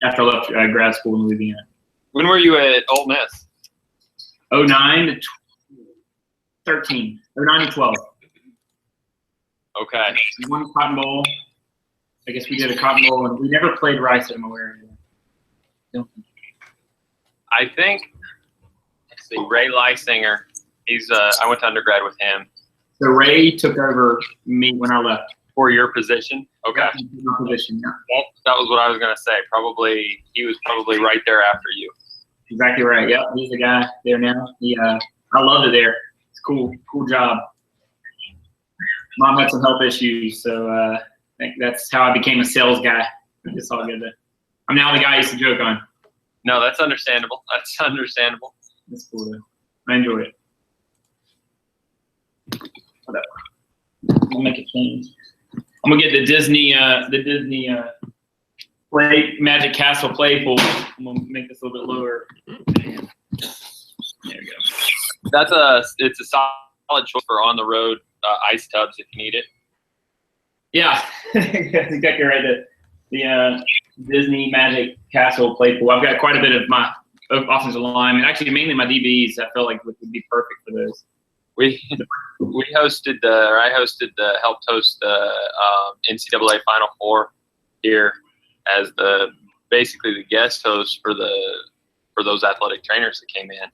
after I left grad school in Louisiana. When were you at Ole Miss? 09 to 13. 09 to 12. Okay. We won Cotton Bowl. I guess we did a Cotton Bowl, and we never played Rice at Malaria. I think, let's see, Ray Lysinger. I went to undergrad with him. So Ray took over me when I left. For your position? Okay. My position, yeah. That was what I was going to say. He was probably right there after you. Exactly right. Yep, he's the guy there now. I loved it there. It's cool job. Mom had some health issues, so I think that's how I became a sales guy. It's all good. I'm now the guy I used to joke on. No, that's understandable. That's understandable. That's cool though. I enjoy it. Whatever. I'll make it change. I'm gonna get the Disney Magic Castle Playpool. I'm gonna make this a little bit lower. There we go. It's a solid choice for on the road ice tubs if you need it. Yeah, that's exactly right. The Disney Magic Castle Playpool. I've got quite a bit of my offensive line, and actually mainly my DBs. I felt like would be perfect for those. I helped host the NCAA Final Four here as basically the guest host for those athletic trainers that came in.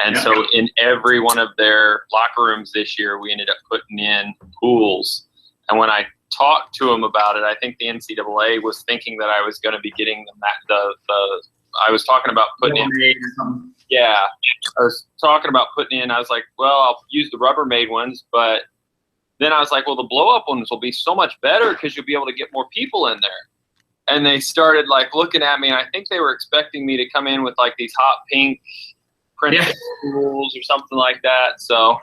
And so in every one of their locker rooms this year, we ended up putting in pools. And when I talked to them about it, I think the NCAA was thinking that I was going to be getting I was talking about putting in. Yeah, I was talking about putting in. I was like, well, I'll use the Rubbermaid ones, but then I was like, well, the blow-up ones will be so much better because you'll be able to get more people in there. And they started like looking at me, and I think they were expecting me to come in with like these hot pink princess rules or something like that. So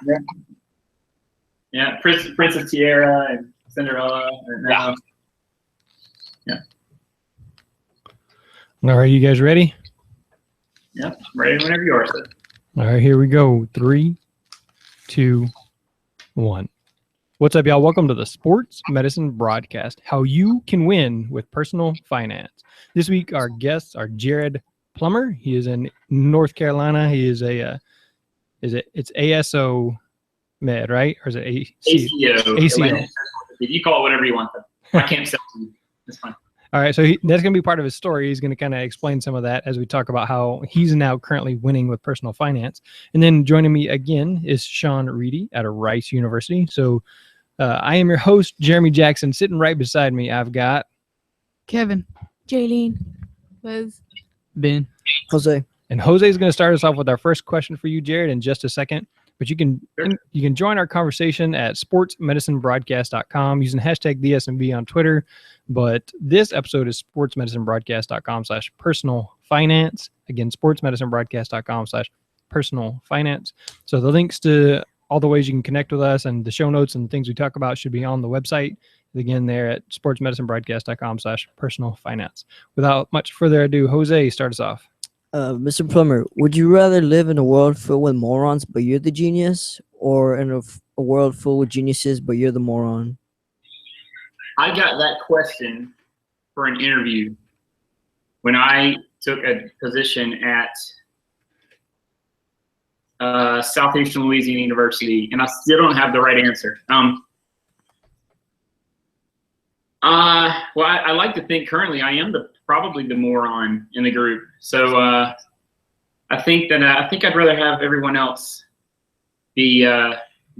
yeah, Princess Tiara and Cinderella. And yeah. All right, you guys ready? Yep, ready whenever you are, sir. All right, here we go. 3, 2, 1. What's up, y'all? Welcome to the Sports Medicine Broadcast, how you can win with personal finance. This week, our guests are Jared Plummer. He is in North Carolina. He is it's ASO med, right? Or is it ACO? ACO. You call it whatever you want, though. I can't sell to you. That's fine. All right, so that's going to be part of his story. He's going to kind of explain some of that as we talk about how he's now currently winning with personal finance. And then joining me again is Sean Reedy out of Rice University. So I am your host, Jeremy Jackson. Sitting right beside me, I've got Kevin, Jaylene, Liz, Ben, Jose. And Jose is going to start us off with our first question for you, Jared, in just a second. But you can join our conversation at sportsmedicinebroadcast.com using hashtag DSMB on Twitter. But this episode is sportsmedicinebroadcast.com/personal finance. Again, sportsmedicinebroadcast.com/personal finance. So the links to all the ways you can connect with us and the show notes and things we talk about should be on the website. Again, there at sportsmedicinebroadcast.com/personal finance. Without much further ado, Jose, start us off. Mr. Plummer, would you rather live in a world filled with morons but you're the genius, or in a world full with geniuses but you're the moron? I got that question for an interview when I took a position at Southeastern Louisiana University, and I still don't have the right answer. Well, I like to think currently I am probably the moron in the group. So I think I'd rather have everyone else be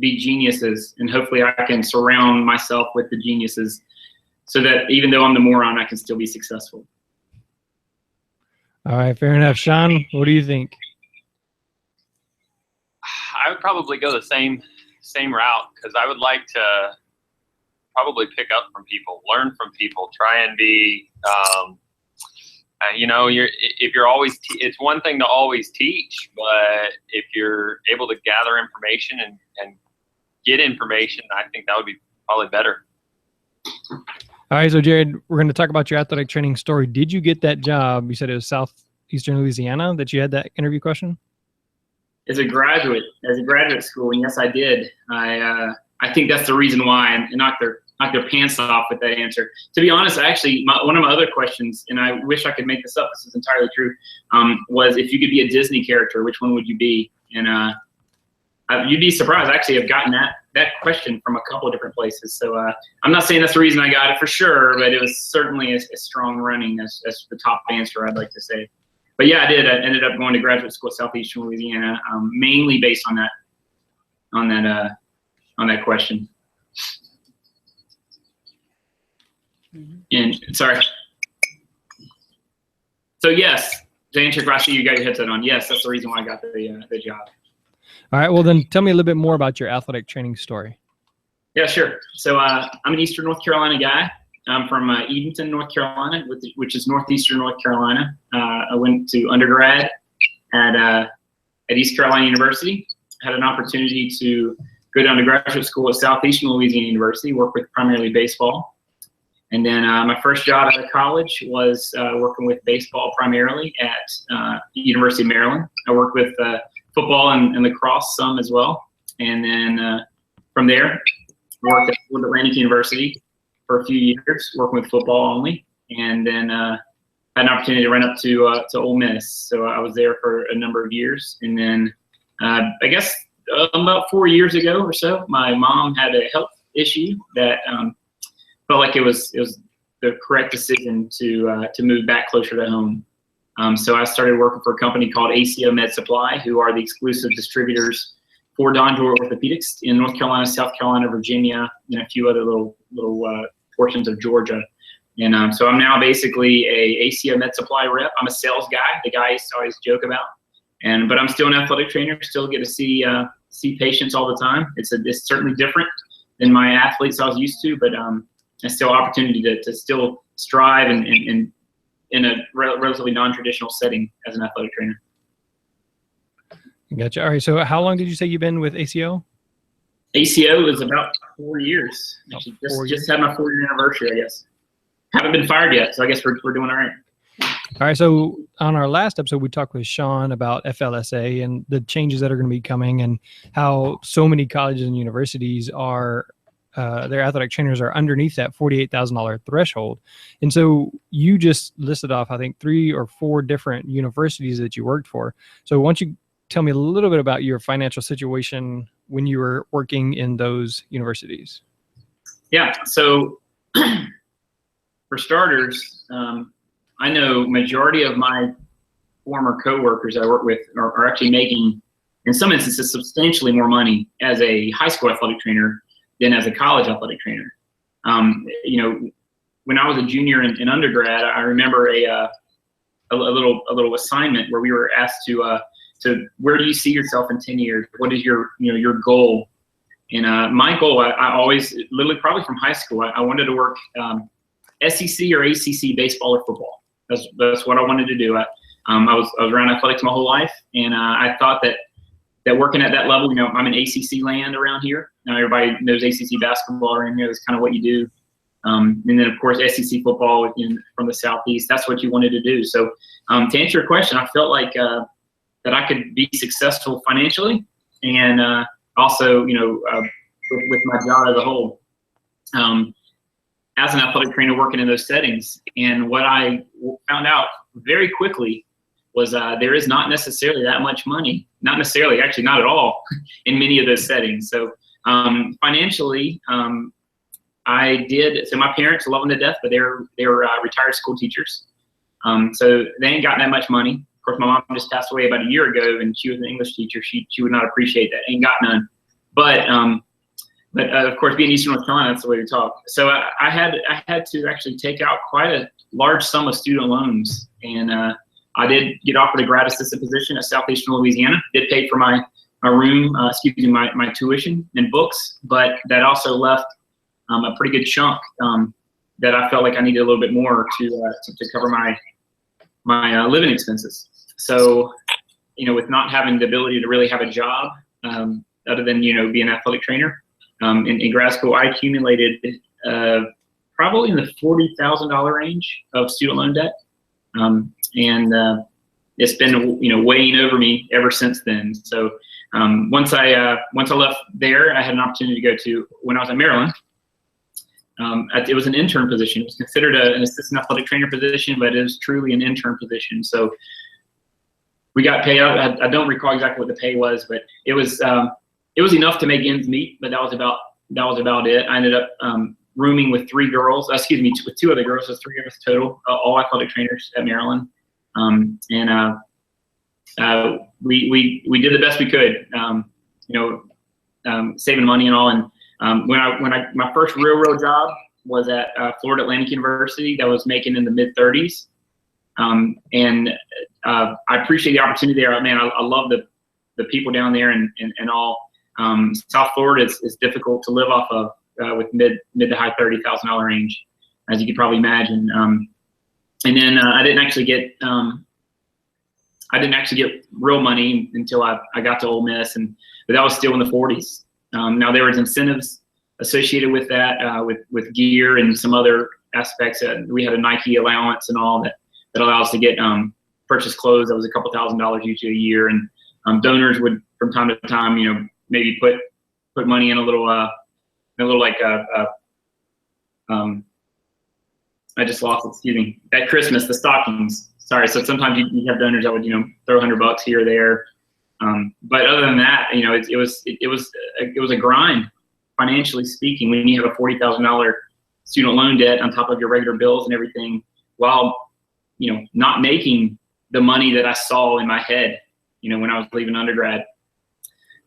geniuses, and hopefully I can surround myself with the geniuses so that even though I'm the moron, I can still be successful. All right, fair enough. Sean, what do you think? I would probably go the same route because I would like to probably pick up from people, learn from people, try and be, if you're always, it's one thing to always teach, but if you're able to gather information and get information, I think that would be probably better. All right, so Jared, we're going to talk about your athletic training story. Did you get that job? You said it was Southeastern Louisiana that you had that interview question? As a graduate school, and yes, I did. I think that's the reason why, and not their knock their pants off with that answer. To be honest, actually, one of my other questions, and I wish I could make this up, this is entirely true, was if you could be a Disney character, which one would you be? And you'd be surprised. Actually, I've gotten that question from a couple of different places. So I'm not saying that's the reason I got it for sure, but it was certainly a strong running as the top answer, I'd like to say. But yeah, I did. I ended up going to graduate school at Southeastern Louisiana, mainly based on that question. And sorry. So yes, to answer your question, you got your headset on. Yes, that's the reason why I got the job. All right. Well, then tell me a little bit more about your athletic training story. Yeah, sure. So I'm an Eastern North Carolina guy. I'm from Edenton, North Carolina, which is northeastern North Carolina. I went to undergrad at East Carolina University. Had an opportunity to go down to graduate school at Southeastern Louisiana University, work with primarily baseball. And then my first job out of college was working with baseball primarily at University of Maryland. I worked with football and lacrosse some as well. And then from there, worked at Atlantic University for a few years, working with football only. And then had an opportunity to run up to Ole Miss. So I was there for a number of years. And then I guess about 4 years ago or so, my mom had a health issue that felt like it was the correct decision to move back closer to home. So I started working for a company called ACO Med Supply, who are the exclusive distributors for Don Door Orthopedics in North Carolina, South Carolina, Virginia, and a few other little portions of Georgia. And so I'm now basically a ACO Med Supply rep. I'm a sales guy, the guy I used to always joke about. But I'm still an athletic trainer, still get to see patients all the time. It's certainly different than my athletes I was used to, but it's still opportunity to still strive and in a relatively non-traditional setting as an athletic trainer. Gotcha. All right. So how long did you say you've been with ACO? ACO is about 4 years. Actually, just had my 4-year anniversary, I guess. Haven't been fired yet, so I guess we're doing all right. All right. So on our last episode, we talked with Sean about FLSA and the changes that are going to be coming and how so many colleges and universities are their athletic trainers are underneath that $48,000 threshold. And so you just listed off, I think, 3 or 4 different universities that you worked for. So why don't you tell me a little bit about your financial situation when you were working in those universities? Yeah. So for starters, I know majority of my former coworkers I work with are actually making, in some instances, substantially more money as a high school athletic trainer than as a college athletic trainer. When I was a junior in undergrad, I remember a little assignment where we were asked to where do you see yourself in 10 years? What is your goal? And my goal, I always, literally probably from high school, I wanted to work SEC or ACC baseball or football. That's what I wanted to do. I was around athletics my whole life, and I thought that working at that level, I'm in ACC land around here. Everybody knows ACC basketball around here. That's kind of what you do. And then, of course, SEC football from the Southeast. That's what you wanted to do. So to answer your question, I felt like that I could be successful financially and also, with my job as a whole. As an athletic trainer working in those settings. And what I found out very quickly was there is not necessarily that much money, not necessarily, actually not at all, in many of those settings. So financially, I did, so my parents love them to death, but they were retired school teachers. So they ain't got that much money. Of course, my mom just passed away about a year ago, and she was an English teacher. She would not appreciate that. Ain't got none. But of course, being Eastern North Carolina, that's the way we talk. So I had to actually take out quite a large sum of student loans, and I did get offered a grad assistant position at Southeastern Louisiana. Did pay for my room, my tuition and books, but that also left a pretty good chunk that I felt like I needed a little bit more to cover my living expenses. So, with not having the ability to really have a job other than being an athletic trainer. In grad school, I accumulated probably in the $40,000 range of student loan debt, and it's been weighing over me ever since then. So once I left there, I had an opportunity to go to, when I was in Maryland, it was an intern position. It was considered an assistant athletic trainer position, but it was truly an intern position. So we got paid out. I don't recall exactly what the pay was, but it was enough to make ends meet. But that was about it. I ended up rooming with with two other girls. So 3 of us total, all athletic trainers at Maryland. We did the best we could. Saving money and all. And my first real job was at Florida Atlantic University. That was making in the mid 30s. I appreciate the opportunity there. Man, I love the people down there and all. South Florida is difficult to live off of with mid to high $30,000 range, as you could probably imagine. And then I didn't actually get real money until I got to Ole Miss, but that was still in the 40s. Now there was incentives associated with that, with gear and some other aspects. We had a Nike allowance and all that allowed us to get purchase clothes. That was a couple $1,000s usually a year, and donors would from time to time, maybe put money in a little like I just lost it. Excuse me. At Christmas, the stockings. Sorry. So sometimes you have donors that would throw $100 here or there. But other than that, it was a grind, financially speaking, when you have a $40,000 student loan debt on top of your regular bills and everything, while not making the money that I saw in my head, when I was leaving undergrad.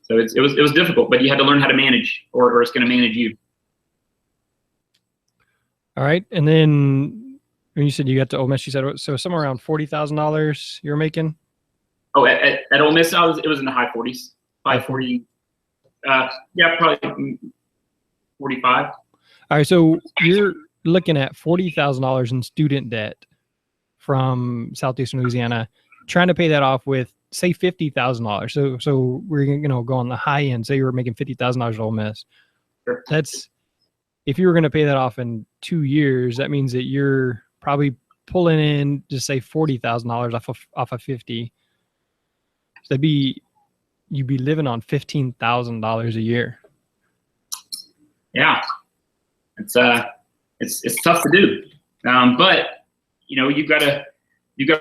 So it was difficult, but you had to learn how to manage, or it's going to manage you. All right, and then when you said you got to Ole Miss, you said so somewhere around $40,000 you were making. Oh, at Ole Miss, it was in the high 40s, 40. Yeah, probably 45. All right, so you're looking at $40,000 in student debt from Southeastern Louisiana, trying to pay that off with, say, $50,000. So we're go on the high end. Say you were making $50,000 at Ole Miss. Sure. That's, if you were going to pay that off in 2 years, that means that you're probably pulling in, just say, $40,000 off of 50. So you'd be living on $15,000 a year. Yeah, it's tough to do, but you got to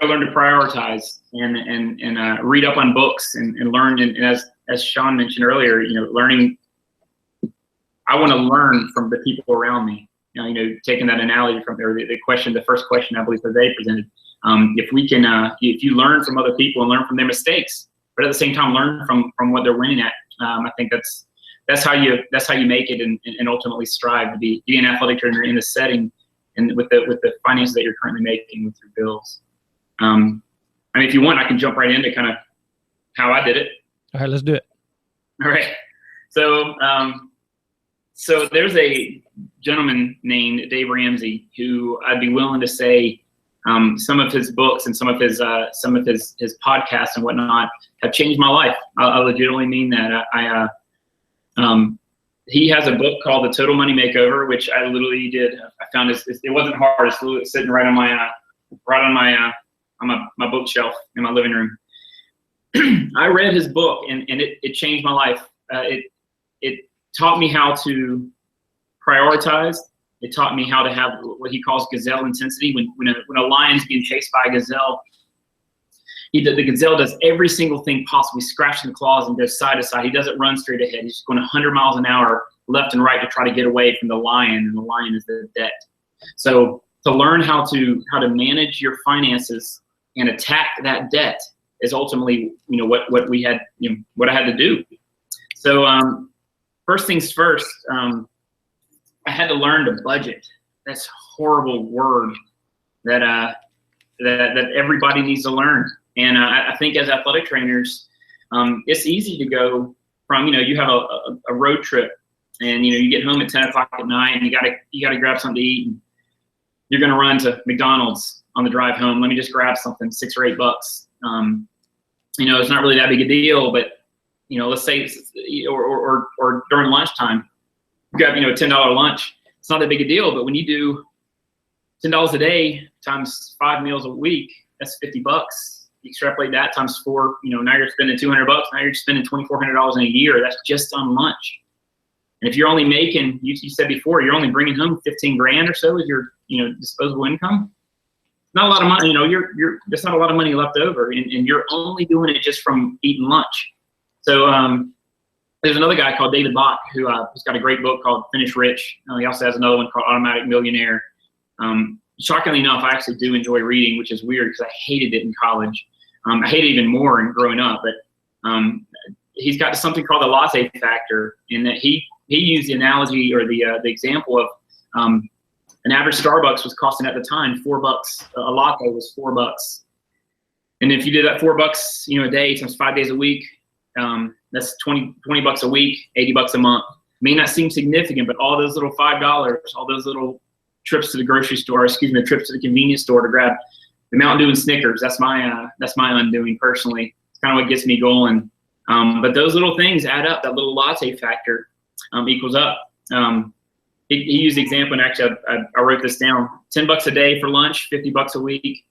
learn to prioritize and read up on books and learn. And as Sean mentioned earlier, learning. I want to learn from the people around me. Taking that analogy from there, the first question I believe that they presented. If you learn from other people and learn from their mistakes, but at the same time learn from what they're winning at, I think that's how you make it and ultimately strive to be an athletic trainer in the setting and with the finances that you're currently making with your bills. If you want, I can jump right into kind of how I did it. All right, let's do it. All right. So there's a gentleman named Dave Ramsey who I'd be willing to say some of his books and some of his podcasts and whatnot have changed my life. I legitimately mean that. He has a book called The Total Money Makeover, which I literally did. I found it wasn't hard. It's literally sitting right on my bookshelf in my living room. I read his book and it changed my life. It taught me how to prioritize. It taught me how to have what he calls gazelle intensity. When a lion's being chased by a gazelle, the gazelle does every single thing possible. He's scratching the claws and goes side to side. He doesn't run straight ahead. He's going 100 miles an hour left and right to try to get away from the lion, and the lion is the debt. So to learn how to manage your finances and attack that debt is ultimately what we had what I had to do. So first things first, I had to learn to budget. That's a horrible word that everybody needs to learn. And I think as athletic trainers, it's easy to go from, you have a road trip and, you get home at 10 o'clock at night and you gotta grab something to eat. And you're going to run to McDonald's on the drive home. Let me just grab something, $6 or $8. It's not really that big a deal, but let's say, or during lunchtime, you grab, a $10 lunch. It's not that big a deal, but when you do $10 a day times 5 meals a week, that's $50. You extrapolate that times 4, now you're spending $200. Now you're spending $2,400 in a year. That's just on lunch. And if you're only making, you said before, you're only bringing home 15 grand or so as your, disposable income. Not a lot of money, there's not a lot of money left over, and you're only doing it just from eating lunch. So there's another guy called David Bach who has got a great book called Finish Rich. He also has another one called Automatic Millionaire. Shockingly enough, I actually do enjoy reading, which is weird because I hated it in college. I hated it even more in growing up, but he's got something called the latte factor, in that he used the analogy or the example of an average Starbucks was costing at the time $4. A latte was $4. And if you did that $4, a day times 5 days a week, that's 20 bucks a week, 80 bucks a month. May not seem significant, but all those little $5, all those little trips to the grocery store, trips to the convenience store to grab the Mountain Dew and Snickers. That's my undoing personally. It's kind of what gets me going. But those little things add up. That little latte factor equals up. He used the example, and actually I wrote this down. $10 a day for lunch, 50 bucks a week.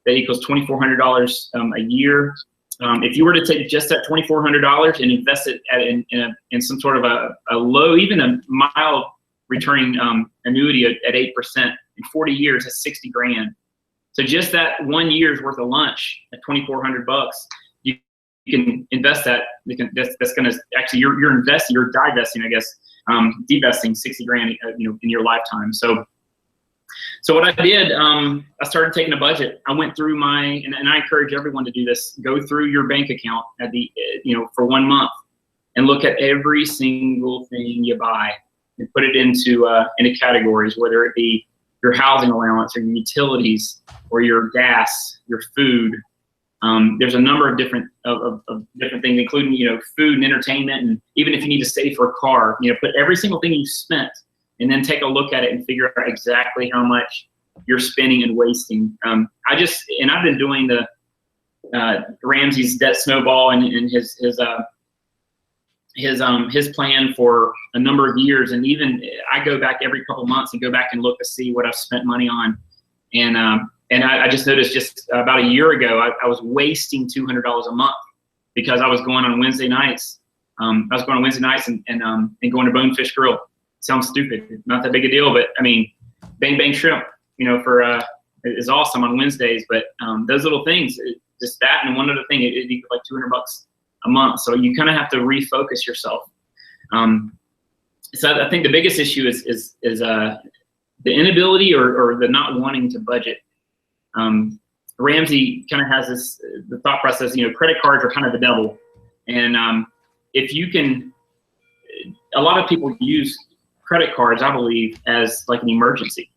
That equals $2,400 a year. If you were to take just that $2,400 and invest it in some sort of a low, even a mild returning annuity at 8%, in 40 years, that's 60 grand. So just that 1 year's worth of lunch at $2,400, you can invest that. That's going to actually, you're investing, you're divesting, I guess, divesting 60 grand, in your lifetime. So what I did, I started taking a budget. I went through and I encourage everyone to do this. Go through your bank account for 1 month and look at every single thing you buy and put it into categories, whether it be your housing allowance or your utilities or your gas, your food. There's a number of different things, including food and entertainment, and even if you need to save for a car, put every single thing you spent, and then take a look at it and figure out exactly how much you're spending and wasting. I've been doing the Ramsey's debt snowball and his plan for a number of years, and even I go back every couple months and go back and look to see what I've spent money on, and I just noticed just about a year ago I was wasting $200 a month because I was going on Wednesday nights. And going to Bonefish Grill. Sounds stupid, not that big a deal, but I mean, Bang Bang Shrimp, is awesome on Wednesdays. But those little things, just that and one other thing, it equals like $200 a month. So you kind of have to refocus yourself. So I think the biggest issue is the inability or the not wanting to budget. Ramsey kind of has the thought process, credit cards are kind of the devil. And if you can, a lot of people use credit cards, I believe, as like an emergency.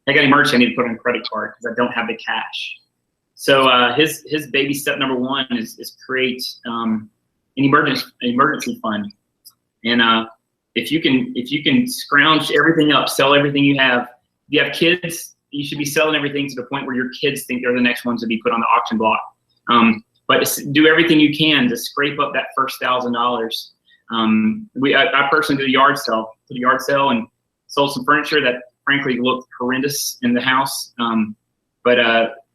I got an emergency, I need to put on a credit card because I don't have the cash. So his baby step number one is create an emergency fund. And if you can scrounge everything up, sell everything you have. If you have kids, you should be selling everything to the point where your kids think they're the next ones to be put on the auction block. But do everything you can to scrape up that first $1,000. I personally did a yard sale, and sold some furniture that frankly looked horrendous in the house. But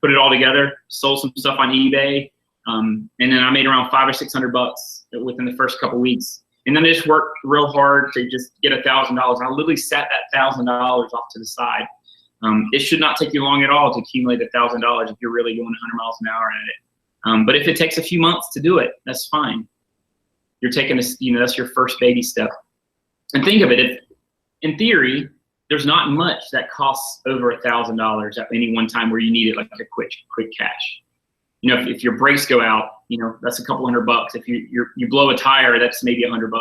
put it all together, sold some stuff on eBay, and then I made around $500 or $600 within the first couple weeks. And then I just worked real hard to just get $1,000. I literally sat that $1,000 off to the side. It should not take you long at all to accumulate $1,000 if you're really going 100 miles an hour at it. But if it takes a few months to do it, that's fine. You're taking that's your first baby step. And think of it, if, in theory, there's not much that costs over $1,000 at any one time where you need it like a quick cash. If your brakes go out, that's a couple $100. If you blow a tire, that's maybe $100.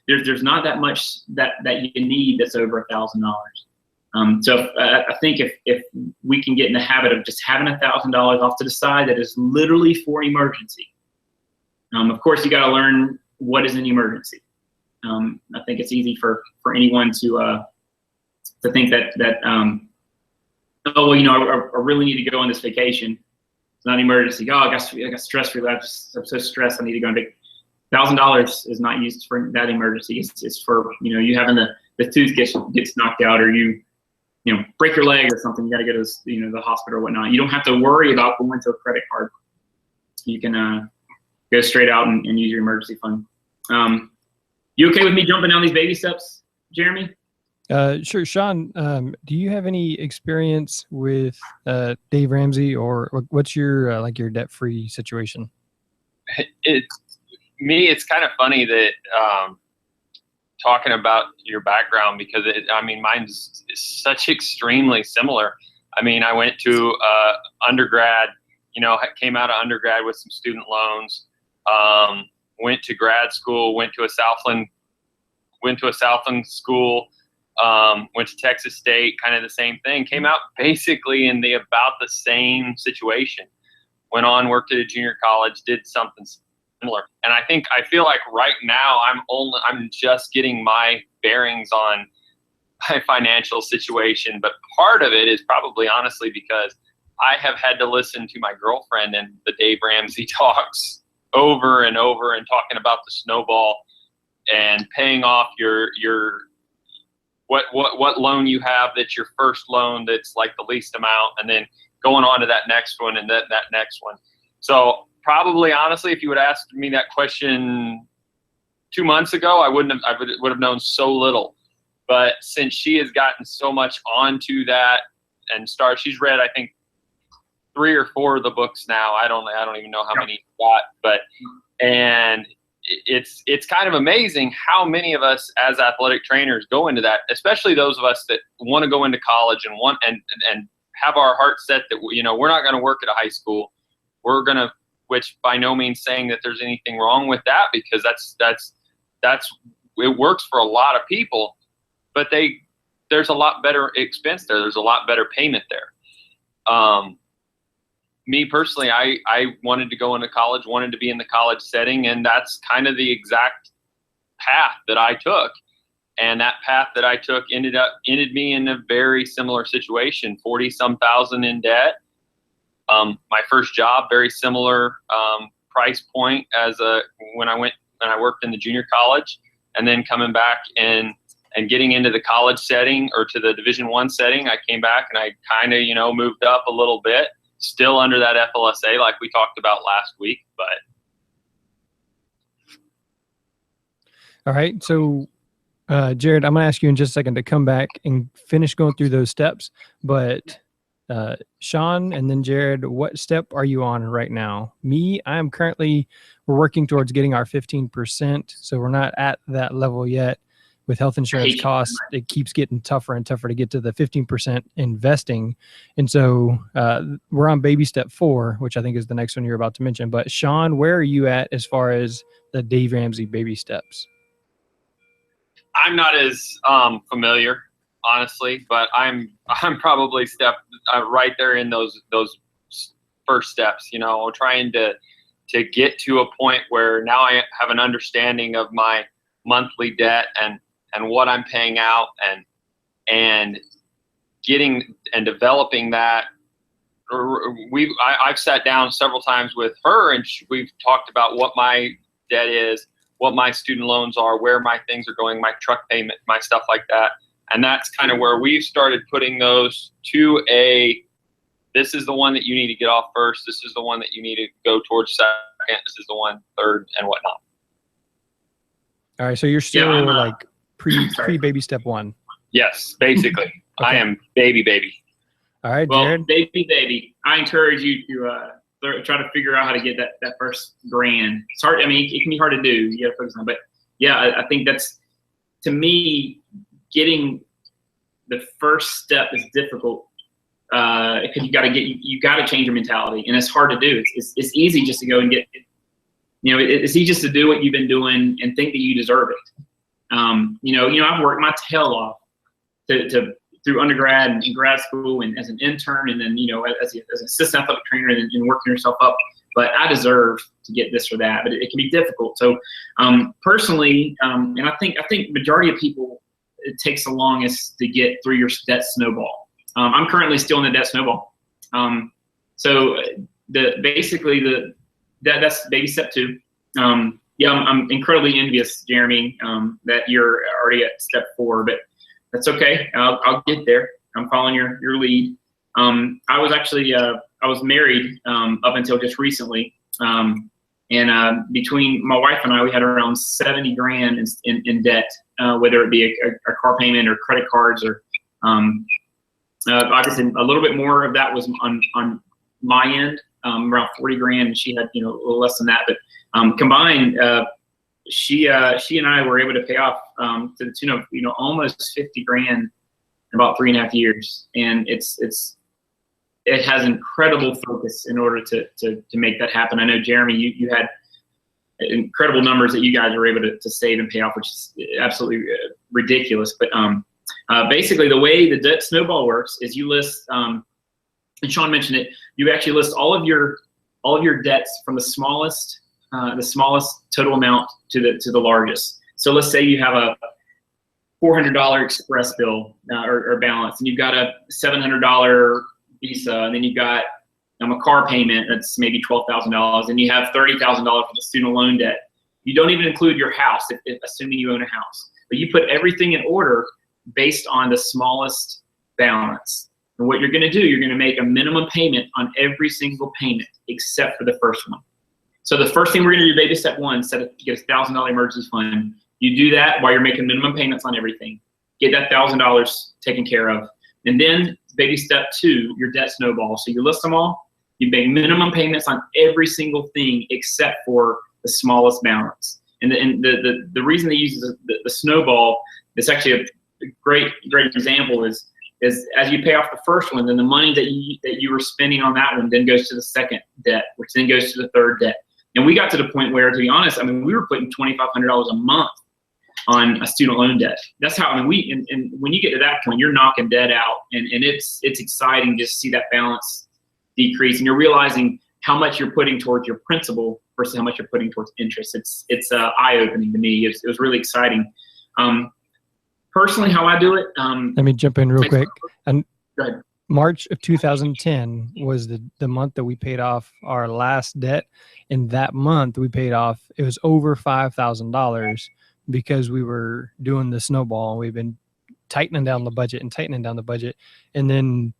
There's not that much that you need that's over $1,000. So I think if we can get in the habit of just having $1,000 off to the side that is literally for emergency. Of course, you got to learn what is an emergency. I think it's easy for anyone to think that I really need to go on this vacation. It's not an emergency. Oh, I got stress relapse. I'm so stressed. I need to go on vacation. $1,000 is not used for that emergency. It's for you having the tooth gets knocked out, or you break your leg or something. You got to go to the hospital or whatnot. You don't have to worry about going to a credit card. You can go straight out and use your emergency fund. You okay with me jumping down these baby steps, Jeremy? Sure. Sean, do you have any experience with Dave Ramsey, or what's your like your debt-free situation? It's kind of funny that talking about your background, because mine's such extremely similar. I mean, I went to undergrad, came out of undergrad with some student loans, went to grad school, went to a Southland school, went to Texas State, kind of the same thing, came out basically in about the same situation, went on, worked at a junior college, did something similar. And I feel like right now I'm just getting my bearings on my financial situation. But part of it is probably honestly because I have had to listen to my girlfriend and the Dave Ramsey talks over and over, and talking about the snowball and paying off your what loan you have that's your first loan that's like the least amount, and then going on to that next one and that next one. So probably honestly, if you would ask me that question 2 months ago, I would have known so little. But since she has gotten so much onto that and she's read, I think, 3 or 4 of the books now. I don't even know how many she got, but it's kind of amazing how many of us as athletic trainers go into that, especially those of us that want to go into college and have our heart set that we're not going to work at a high school. We're going to, which by no means saying that there's anything wrong with that, because that's it works for a lot of people, but there's a lot better expense there. There's a lot better payment there. Me personally, I wanted to go into college, wanted to be in the college setting, and that's kind of the exact path that I took. And that path that I took ended me in a very similar situation, 40-some thousand in debt. My first job, very similar price point as when I worked in the junior college, and then coming back and getting into the college setting or to the Division I setting, I came back and I kind of moved up a little bit. Still under that FLSA like we talked about last week, but. All right. So, Jared, I'm going to ask you in just a second to come back and finish going through those steps. But Sean and then Jared, what step are you on right now? Me, we're working towards getting our 15%. So we're not at that level yet. With health insurance costs, it keeps getting tougher and tougher to get to the 15% investing. And so we're on baby step 4, which I think is the next one you're about to mention. But Sean, where are you at as far as the Dave Ramsey baby steps? I'm not as familiar, honestly, but I'm probably right there in those first steps, trying to get to a point where now I have an understanding of my monthly debt and what I'm paying out, and getting and developing that. I've sat down several times with her, and we've talked about what my debt is, what my student loans are, where my things are going, my truck payment, my stuff like that. And that's kind of where we've started putting those to this is the one that you need to get off first. This is the one that you need to go towards second. This is the one third, and whatnot. All right. So you're still pre baby step 1. Yes, basically. Okay. I am baby. All right, well, Jared. Baby. I encourage you to try to figure out how to get that first grand. It's hard. I mean, it can be hard to do. You got to focus on it. But yeah, I think that's, to me, getting the first step is difficult because you got to change your mentality, and it's hard to do. It's easy just to go and get. It's easy just to do what you've been doing and think that you deserve it. I've worked my tail off through undergrad and grad school and as an intern, and then as an assistant athletic trainer and working yourself up. But I deserve to get this or that. But it can be difficult. So personally, and I think majority of people, it takes the longest to get through your debt snowball. I'm currently still in the debt snowball. So that's baby step 2. I'm incredibly envious, Jeremy, that you're already at step 4, but that's okay. I'll get there. I'm following your lead. I was married up until just recently. And between my wife and I, we had around 70 grand in debt, whether it be a car payment or credit cards, or obviously a little bit more of that was on my end, around 40 grand, and she had, a little less than that. But combined, she and I were able to pay off to the tune of almost 50 grand in about 3.5 years, and it has incredible focus in order to make that happen. I know, Jeremy, you had incredible numbers that you guys were able to save and pay off, which is absolutely ridiculous. But basically, the way the debt snowball works is you list, and Sean mentioned it, you actually list all of your debts from the smallest total amount to the largest. So let's say you have a $400 express bill or balance, and you've got a $700 Visa, and then you've got a car payment that's maybe $12,000, and you have $30,000 for the student loan debt. You don't even include your house, if assuming you own a house, but you put everything in order based on the smallest balance. And what you're going to do, you're going to make a minimum payment on every single payment except for the first one. So the first thing we're going to do, baby step one, get a $1,000 emergency fund. You do that while you're making minimum payments on everything. Get that $1,000 taken care of. And then baby step two, your debt snowball. So you list them all. You make minimum payments on every single thing except for the smallest balance. And the reason they use the snowball, it's actually a great example, is as you pay off the first one, then the money that you were spending on that one then goes to the second debt, which then goes to the third debt. And we got to the point where, to be honest, we were putting $2,500 a month on a student loan debt. That's how, and when you get to that point, you're knocking debt out, and it's exciting to see that balance decrease, and you're realizing how much you're putting towards your principal versus how much you're putting towards interest. It's eye-opening to me. It was really exciting. Personally, how I do it. Let me jump in real quick. And go ahead. March of 2010 was the month that we paid off our last debt. In that month, we paid off, it was over $5,000 because we were doing the snowball. We've been tightening down the budget. And then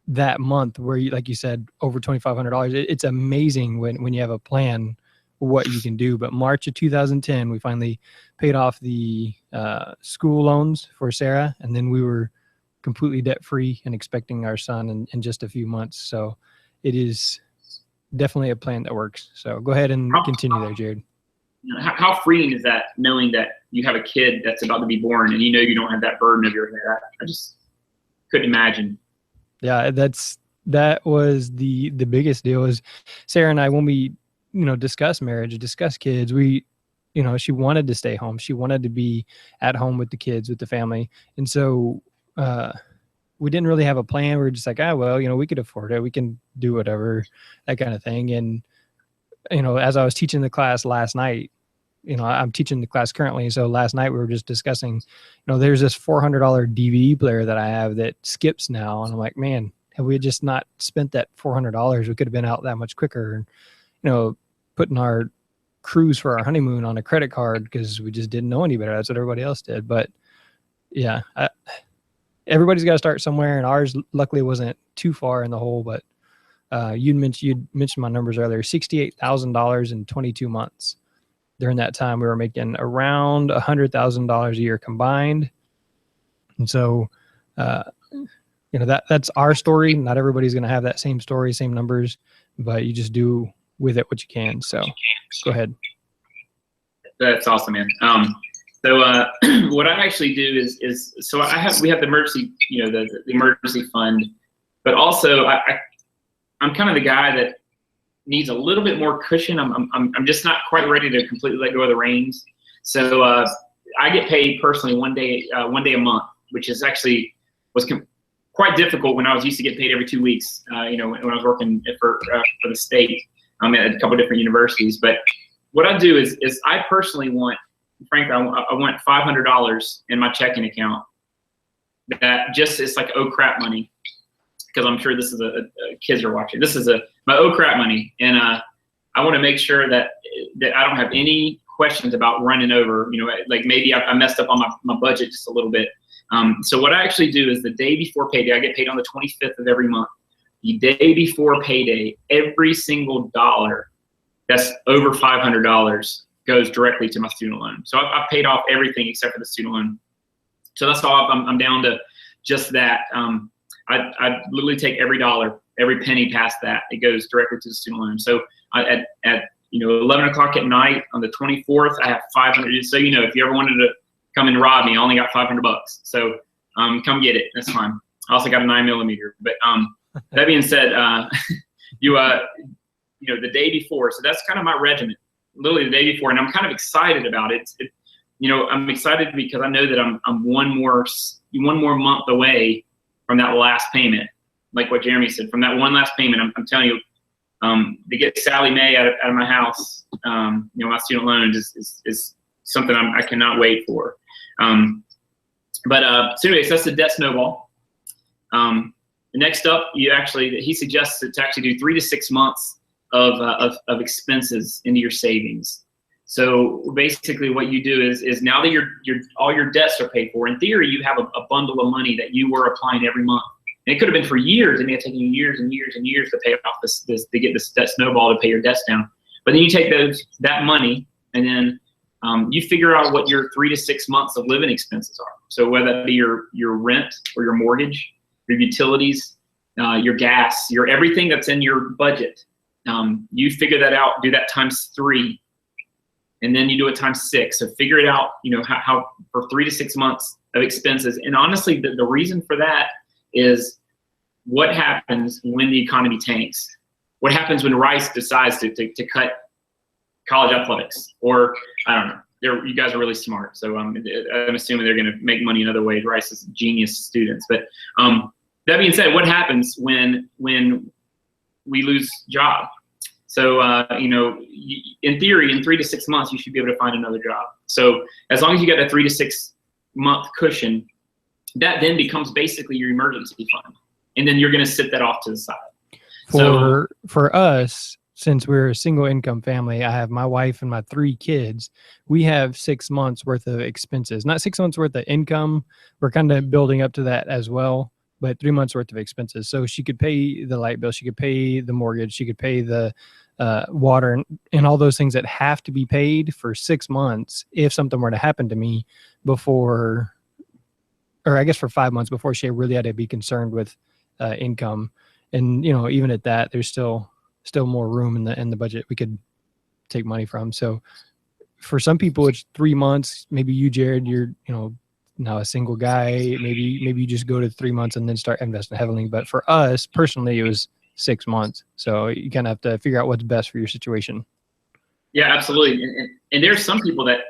that month where, like you said, over $2,500, it's amazing when you have a plan what you can do. But March of 2010, we finally paid off the school loans for Sarah, and then we were completely debt free and expecting our son in just a few months. So it is definitely a plan that works. So go ahead and continue there, Jared. How freeing is that, knowing that you have a kid that's about to be born and you don't have that burden of your head? I just couldn't imagine. Yeah, that was the biggest deal. Is Sarah and I, when we discuss marriage, discuss kids, she wanted to stay home. She wanted to be at home with the kids, with the family. And so we didn't really have a plan. We were just like, we could afford it. We can do whatever, that kind of thing. And, as I was teaching the class last night, I'm teaching the class currently. So last night we were just discussing, there's this $400 DVD player that I have that skips now. And I'm like, man, have we just not spent that $400? We could have been out that much quicker. And, putting our cruise for our honeymoon on a credit card because we just didn't know any better. That's what everybody else did. But yeah, everybody's got to start somewhere, and ours luckily wasn't too far in the hole. But you'd mentioned my numbers earlier, $68,000 in 22 months. During that time, we were making around $100,000 a year combined. And so, that's our story. Not everybody's going to have that same story, same numbers, but you just do with it what you can. So go ahead. That's awesome, man. So what I actually do is we have the emergency, the emergency fund, but also I'm kind of the guy that needs a little bit more cushion. I'm just not quite ready to completely let go of the reins. So I get paid personally one day a month, which is actually quite difficult when I was used to get paid every 2 weeks. When I was working for the state. I'm at a couple of different universities. But what I do is I personally want, frankly, I want $500 in my checking account. That just, it's like oh crap money, because I'm sure this is kids are watching. This is my oh crap money, and I want to make sure that I don't have any questions about running over. Like maybe I messed up on my budget just a little bit. So what I actually do is the day before payday, I get paid on the 25th of every month. The day before payday, every single dollar that's over $500 goes directly to my student loan. So I paid off everything except for the student loan. So that's all. I'm down to just that. I literally take every dollar, every penny past that. It goes directly to the student loan. So at 11 o'clock at night on the 24th, I have 500. So if you ever wanted to come and rob me, I only got $500. So come get it. That's fine. I also got a 9mm. But that being said, the day before. So that's kind of my regimen. Literally the day before, and I'm kind of excited about it. I'm excited because I know that I'm one more month away from that last payment. Like what Jeremy said, from that one last payment, I'm telling you, to get Sally Mae out of my house, my student loans is something I cannot wait for. So anyways, that's the debt snowball. Next up, he suggests to actually do 3 to 6 months of expenses into your savings. So basically what you do is now that all your debts are paid for, in theory, you have a bundle of money that you were applying every month. And it could have been for years. It may have taken you years and years and years to pay off to get this debt snowball to pay your debts down. But then you take that money and then you figure out what your 3 to 6 months of living expenses are. So whether that be your rent or your mortgage, your utilities, your gas, your everything that's in your budget. You figure that out, do that times 3, and then you do it times 6. So figure it out, how for 3 to 6 months of expenses. And honestly, the reason for that is what happens when the economy tanks? What happens when Rice decides to cut college athletics? Or I don't know. You guys are really smart, so I'm assuming they're going to make money in other ways. Rice is genius students, but that being said, what happens when we lose job? So, in theory, in 3 to 6 months, you should be able to find another job. So as long as you got a 3 to 6 month cushion, that then becomes basically your emergency fund. And then you're going to sit that off to the side. For us, since we're a single income family, I have my wife and my 3 kids. We have 6 months worth of expenses, not 6 months worth of income. We're kind of building up to that as well, but 3 months worth of expenses. So she could pay the light bill, she could pay the mortgage, she could pay the water and all those things that have to be paid for 6 months if something were to happen to me before, or I guess for 5 months before she really had to be concerned with income. And even at that, there's still more room in the budget we could take money from. So for some people it's 3 months. Maybe you, Jared, you're now a single guy, maybe you just go to 3 months and then start investing heavily. But for us personally, it was 6 months. So you kind of have to figure out what's best for your situation. Yeah, absolutely. And there's some people that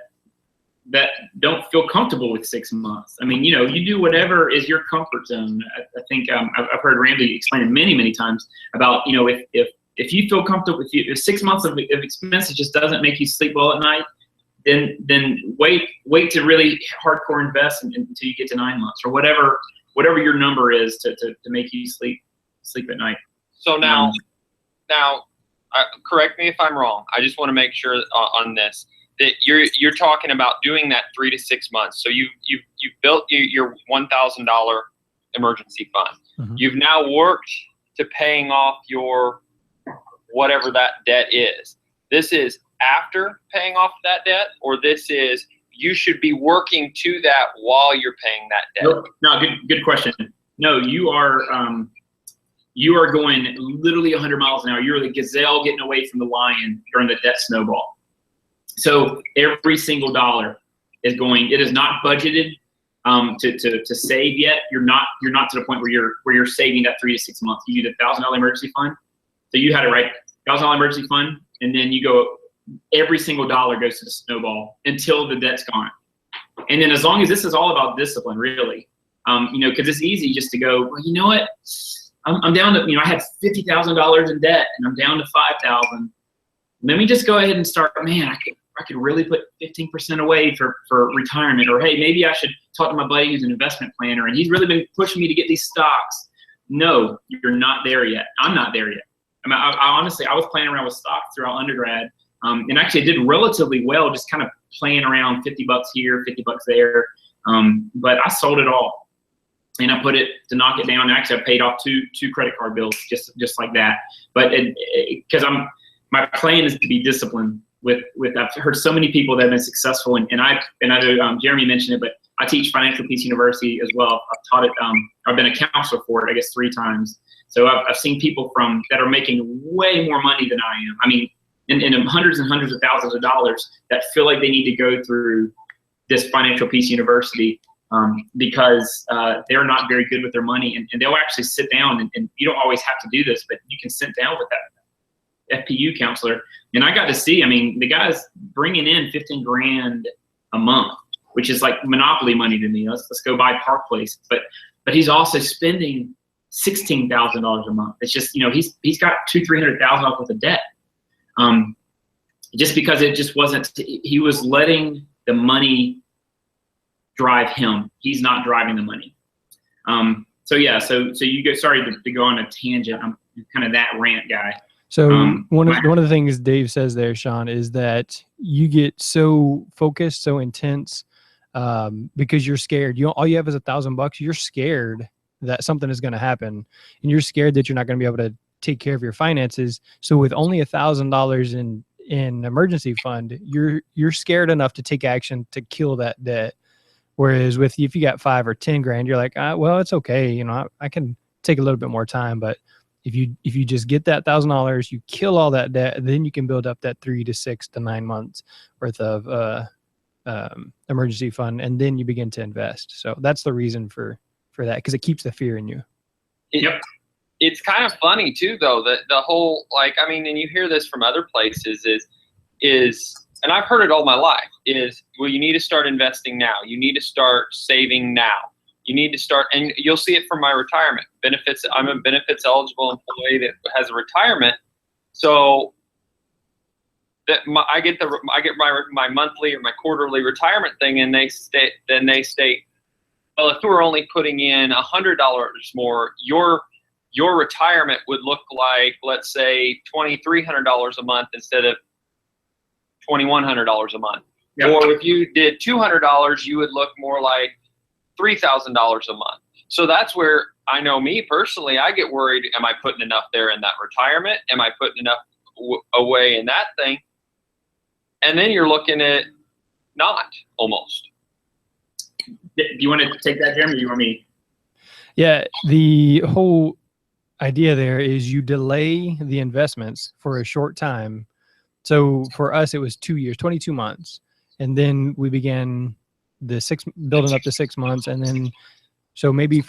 don't feel comfortable with 6 months. I mean, you do whatever is your comfort zone. I think I've heard Randy explain it many, many times about, if you feel comfortable, if 6 months of expenses just doesn't make you sleep well at night, then wait to really hardcore invest until you get to 9 months or whatever your number is to make you sleep at night. So now, correct me if I'm wrong. I just want to make sure on this that you're talking about doing that 3 to 6 months. So you've built your $1,000 emergency fund. Mm-hmm. You've now worked to paying off your whatever that debt is. This is after paying off that debt, or this is you should be working to that while you're paying that debt? No, good question. No, you are going literally 100 miles an hour. You're the gazelle getting away from the lion during the debt snowball. So every single dollar is going. It is not budgeted to save yet. You're not to the point where you're saving that 3 to 6 months. You do the $1,000 emergency fund. So you had it right, $1,000 emergency fund, and then you go. Every single dollar goes to the snowball until the debt's gone. And then as long as this is all about discipline, really, because it's easy just to go, well, you know what? I'm down to, I had $50,000 in debt and I'm down to $5,000. Let me just go ahead and start, man, I could really put 15% away for retirement. Or, hey, maybe I should talk to my buddy who's an investment planner and he's really been pushing me to get these stocks. No, you're not there yet. I'm not there yet. I mean, I honestly, I was playing around with stocks throughout undergrad. And actually I did relatively well, just kind of playing around $50 here, $50 there. But I sold it all and I put it to knock it down. Actually, I paid off two credit card bills just like that. But because my plan is to be disciplined with I've heard so many people that have been successful, and I know Jeremy mentioned it, but I teach Financial Peace University as well. I've taught it. I've been a counselor for it, I guess, 3 times. So I've seen people that are making way more money than I am. I mean, in hundreds and hundreds of thousands of dollars that feel like they need to go through this Financial Peace University because they're not very good with their money, and they'll actually sit down, and you don't always have to do this, but you can sit down with that FPU counselor. And I got to see, I mean, the guy's bringing in 15 grand a month, which is like monopoly money to me. Let's go buy Park Place, but he's also spending $16,000 a month. It's just, he's got $200,000-300,000 worth of debt. Just because it just wasn't, he was letting the money drive him. He's not driving the money. So you go, sorry to go on a tangent. I'm kind of that rant guy. So one of the things Dave says there, Sean, is that you get so focused, so intense, because you're scared. All you have is $1,000. You're scared that something is going to happen, and you're scared that you're not going to be able to take care of your finances. So with only $1,000 in emergency fund, you're scared enough to take action to kill that debt. Whereas if you got 5 or 10 grand, you're like, well, it's okay. I can take a little bit more time. But if you just get that $1,000, you kill all that debt, then you can build up that 3 to 6 to 9 months worth of emergency fund, and then you begin to invest. So that's the reason for that, because it keeps the fear in you. Yep. It's kind of funny too, though, that the whole, and you hear this from other places is, and I've heard it all my life, is, well, you need to start investing now. You need to start saving now. You need to start, and you'll see it from my retirement benefits. I'm a benefits eligible employee that has a retirement. So that I get my monthly or my quarterly retirement thing, and they state, well, if we were only putting in $100 more, your retirement would look like, let's say, $2,300 a month instead of $2,100 a month. Yep. Or if you did $200, you would look more like $3,000 a month. So that's where, I know me personally, I get worried, am I putting enough there in that retirement? Am I putting enough away in that thing? And then you're looking at not, almost. Do you want to take that, Jeremy, or do you want me? Yeah, the whole idea there is you delay the investments for a short time. So for us, it was 2 years, 22 months. And then we began building up to 6 months. And then, so maybe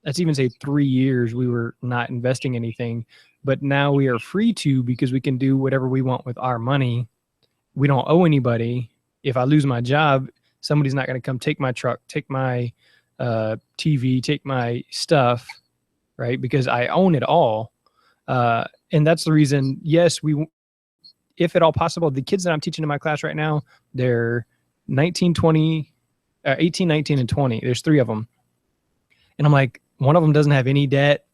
let's even say 3 years, we were not investing anything, but now we are free to, because we can do whatever we want with our money. We don't owe anybody. If I lose my job, somebody's not going to come take my truck, take my TV, take my stuff, right? Because I own it all. And that's the reason, yes, if at all possible, the kids that I'm teaching in my class right now, they're 18, 19, and 20. There's 3 of them. And I'm like, one of them doesn't have any debt.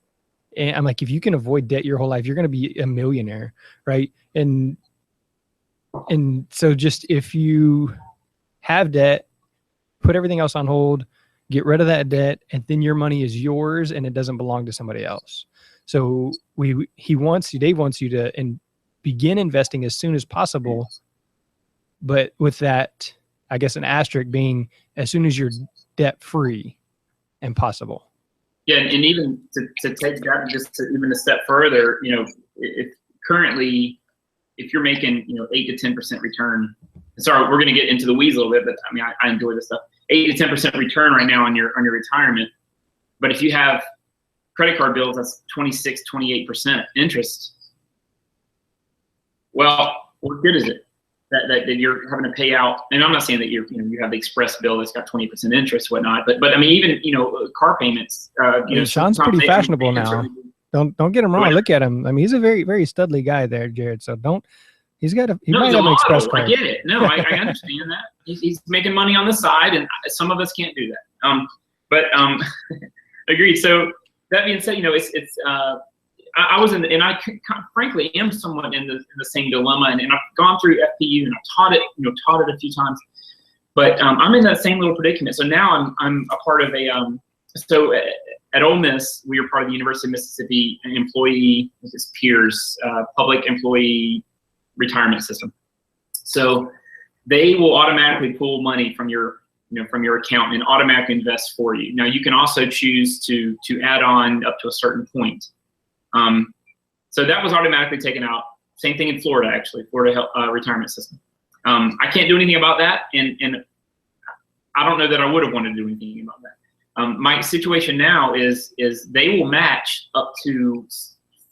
And I'm like, if you can avoid debt your whole life, you're going to be a millionaire, right? And so just, if you have debt, put everything else on hold, get rid of that debt, and then your money is yours and it doesn't belong to somebody else. So Dave wants you to begin investing as soon as possible, but with that, I guess, an asterisk being as soon as you're debt free and possible. Yeah, and even to take that just to even a step further, if you're making 8 to 10% return. Sorry, we're going to get into the weeds a little bit, but I mean, I enjoy this stuff. 8 to 10% return right now on your retirement. But if you have credit card bills, that's 26, 28% interest. Well, what good is it that you're having to pay out? And I'm not saying that you have the express bill that's got 20% interest, whatnot. But I mean, even car payments. Sean's pretty fashionable now. Don't get him wrong. Look at him. I mean, he's a very, very studly guy there, Jared. So he might have an express card. I get it. No, I understand that. He's making money on the side, and some of us can't do that. But agreed. So that being said, I was and I frankly am somewhat in the same dilemma, and I've gone through FPU and I've taught it a few times, but I'm in that same little predicament. So now I'm a part of at Ole Miss, we are part of the University of Mississippi employee, his peers, public employee retirement system. So they will automatically pull money from your account and automatically invest for you. Now you can also choose to add on up to a certain point. So that was automatically taken out. Same thing in Florida, actually, Florida retirement system. I can't do anything about that, and I don't know that I would have wanted to do anything about that. My situation now is they will match up to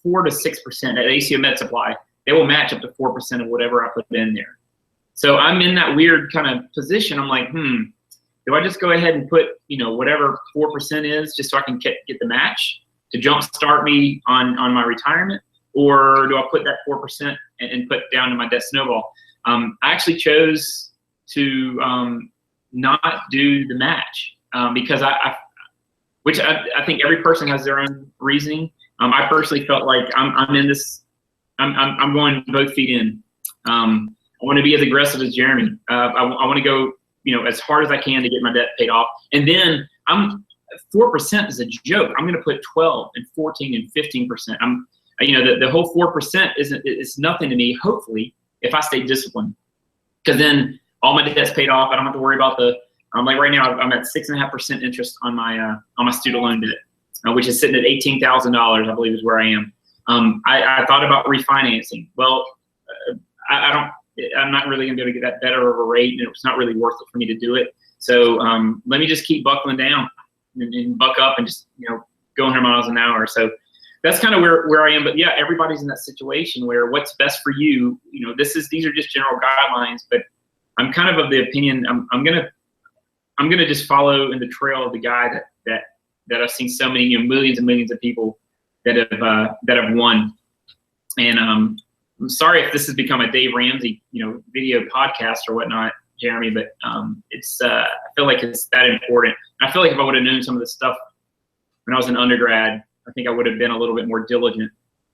4 to 6% at ACO Med Supply. They will match up to 4% of whatever I put in there. So I'm in that weird kind of position. I'm like, do I just go ahead and put, whatever 4% is just so I can get the match to jumpstart me on my retirement? Or do I put that 4% and put down to my debt snowball? I actually chose to not do the match because I think every person has their own reasoning. I personally felt like I'm in this. I'm going both feet in. I want to be as aggressive as Jeremy. I want to go, as hard as I can to get my debt paid off. And then 4% is a joke. I'm going to put 12 and 14 and 15%. The whole 4% it's nothing to me. Hopefully, if I stay disciplined, because then all my debt's paid off. I don't have to worry about like right now I'm at 6.5% interest on my student loan debt, which is sitting at $18,000. I believe is where I am. I thought about refinancing. Well, I'm not really going to be able to get that better of a rate, and it's not really worth it for me to do it. So let me just keep buckling down and buck up and just go 100 miles an hour. So that's kind of where I am. But yeah, everybody's in that situation where what's best for you. These are just general guidelines, but I'm kind of the opinion I'm gonna just follow in the trail of the guy that I've seen so many millions and millions of people that have won. And I'm sorry if this has become a Dave Ramsey video podcast or whatnot, Jeremy, but it's I feel like it's that important. And I feel like if I would have known some of this stuff when I was an undergrad, I think I would have been a little bit more diligent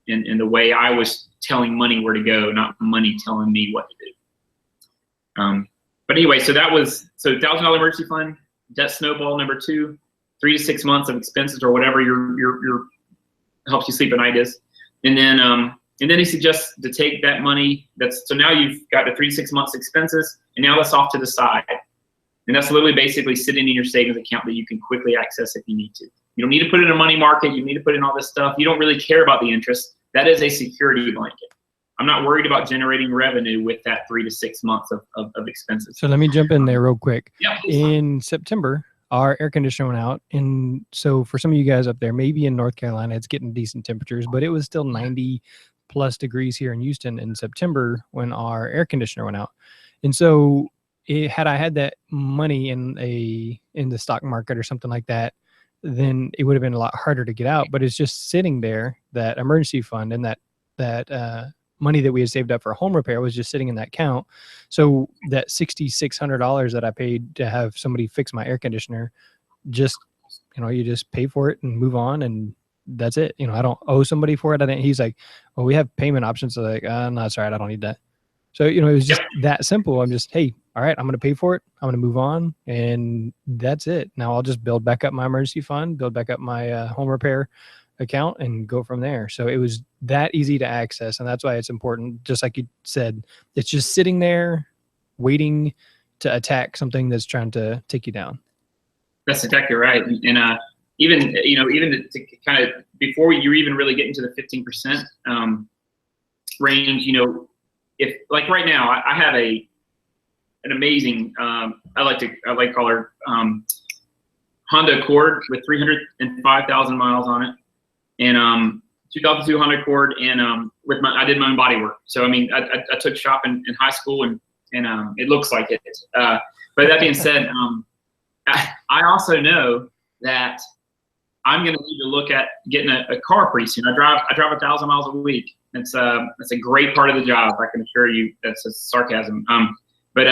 in the way I was telling money where to go, not money telling me what to do. But anyway, so that was $1,000 emergency fund, debt snowball number 2, 3 to 6 months of expenses or whatever your helps you sleep at night is, and then he suggests to take that money. So now you've got the 3 to 6 months expenses, and now that's off to the side, and that's literally basically sitting in your savings account that you can quickly access if you need to. You don't need to put it in a money market. You need to put in all this stuff. You don't really care about the interest. That is a security blanket. I'm not worried about generating revenue with that 3 to 6 months of expenses. So let me jump in there real quick. Yeah, in September, our air conditioner went out. And so for some of you guys up there, maybe in North Carolina, it's getting decent temperatures, but it was still 90 plus degrees here in Houston in September when our air conditioner went out. And so had I had that money in the stock market or something like that, then it would have been a lot harder to get out. But it's just sitting there, that emergency fund and that money that we had saved up for home repair was just sitting in that account. So that $6,600 that I paid to have somebody fix my air conditioner, just, you just pay for it and move on, and that's it. I don't owe somebody for it. He's like, well, we have payment options. So like, no, that's all right. I don't need that. So, it was just that simple. I'm just, hey, all right, I'm going to pay for it. I'm going to move on, and that's it. Now I'll just build back up my emergency fund, build back up my home repair account, and go from there. So it was that easy to access, and that's why it's important. Just like you said, it's just sitting there waiting to attack something that's trying to take you down. That's exactly right. And even to kind of before you even really get into the 15% range, if like right now I have an amazing I like to call her Honda Accord with 305,000 miles on it, and 2002 Honda Accord, and I did my own body work. So I took shop in high school, and it looks like it. But that being said, I also know that I'm going to need to look at getting a car pretty soon. I drive 1,000 miles a week. That's a great part of the job. I can assure you that's a sarcasm. But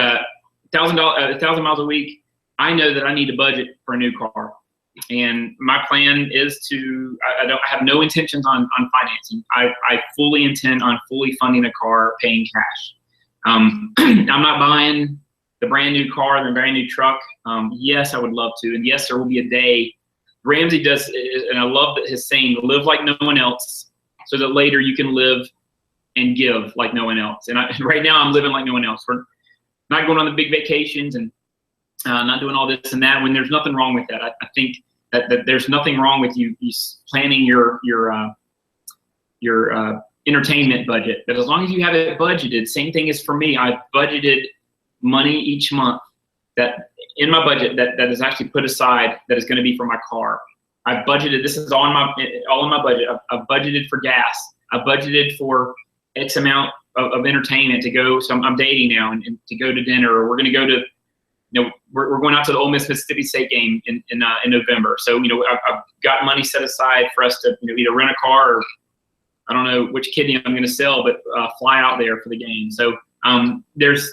1,000 miles a week, I know that I need to budget for a new car. And my plan is I have no intentions on financing. I fully intend on fully funding a car, paying cash. I'm not buying the brand new car, the brand new truck. Yes, I would love to. And yes, there will be a day Ramsey does, and I love that his saying, live like no one else so that later you can live and give like no one else. And right now I'm living like no one else. We're not going on the big vacations and not doing all this and that, when there's nothing wrong with that. I think that there's nothing wrong with you planning your entertainment budget. But as long as you have it budgeted, same thing as for me, I've budgeted money each month that in my budget that is actually put aside that is going to be for my car. I've budgeted, this is all in my budget. I've budgeted for gas. I've budgeted for X amount of entertainment to go. So I'm dating now and to go to dinner, or we're going to go to, we're going out to the Ole Miss Mississippi State game in November. So, I've got money set aside for us to, either rent a car or I don't know which kidney I'm going to sell, but fly out there for the game. So there's,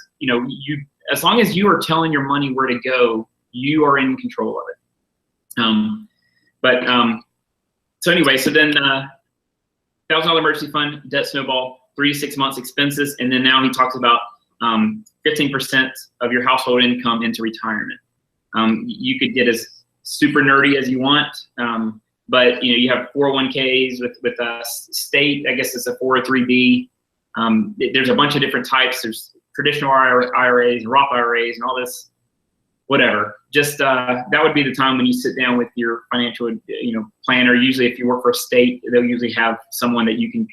as long as you are telling your money where to go, you are in control of it. So anyway, so then $1,000 emergency fund, debt snowball, 3 to 6 months expenses, and then now he talks about 15% of your household income into retirement. You could get as super nerdy as you want, but you have 401ks with a state. I guess it's a 403b. There's a bunch of different types. There's traditional IRAs, Roth IRAs, and all this. Whatever. Just that would be the time when you sit down with your financial, planner. Usually, if you work for a state, they'll usually have someone that you can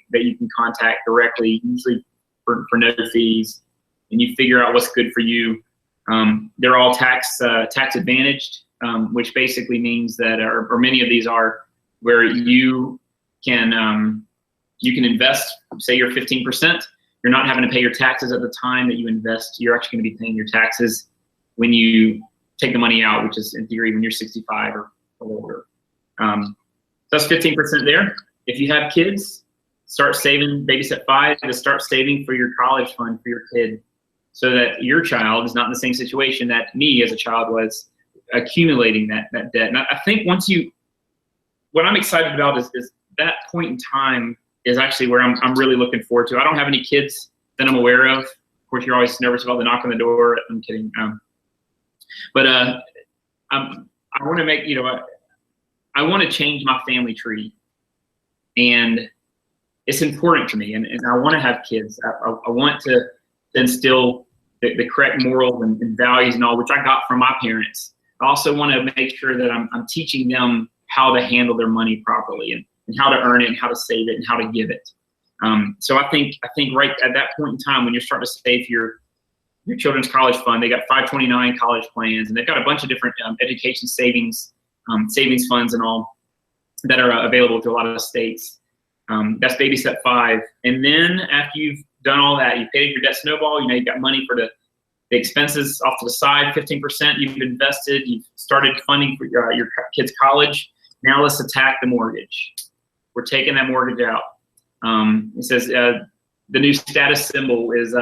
contact directly, usually for no fees, and you figure out what's good for you. They're all tax advantaged, which basically means that, or many of these are, where you can invest. Say you're 15%, you're not having to pay your taxes at the time that you invest. You're actually going to be paying your taxes when you take the money out, which is in theory when you're 65 or older. That's 15% there. If you have kids, start saving, baby step 5, to start saving for your college fund for your kid, so that your child is not in the same situation that me as a child was, accumulating that debt. And I think what I'm excited about is that point in time is actually where I'm really looking forward to. I don't have any kids that I'm aware of. Of course, you're always nervous about the knock on the door. I'm kidding. But I want to make, I want to change my family tree, and it's important to me, and I want to have kids. I want to instill the correct morals and values and all, which I got from my parents. I also want to make sure that I'm teaching them how to handle their money properly, and how to earn it, and how to save it, and how to give it. So I think right at that point in time, when you're starting to save your children's college fund, they got 529 college plans, and they've got a bunch of different education savings funds and all that are available to a lot of the states. That's baby step 5. And then after you've done all that, you've paid your debt snowball, you've got money for the expenses off to the side, 15%, you've invested, you've started funding for your kids' college. Now let's attack the mortgage. We're taking that mortgage out. It says the new status symbol is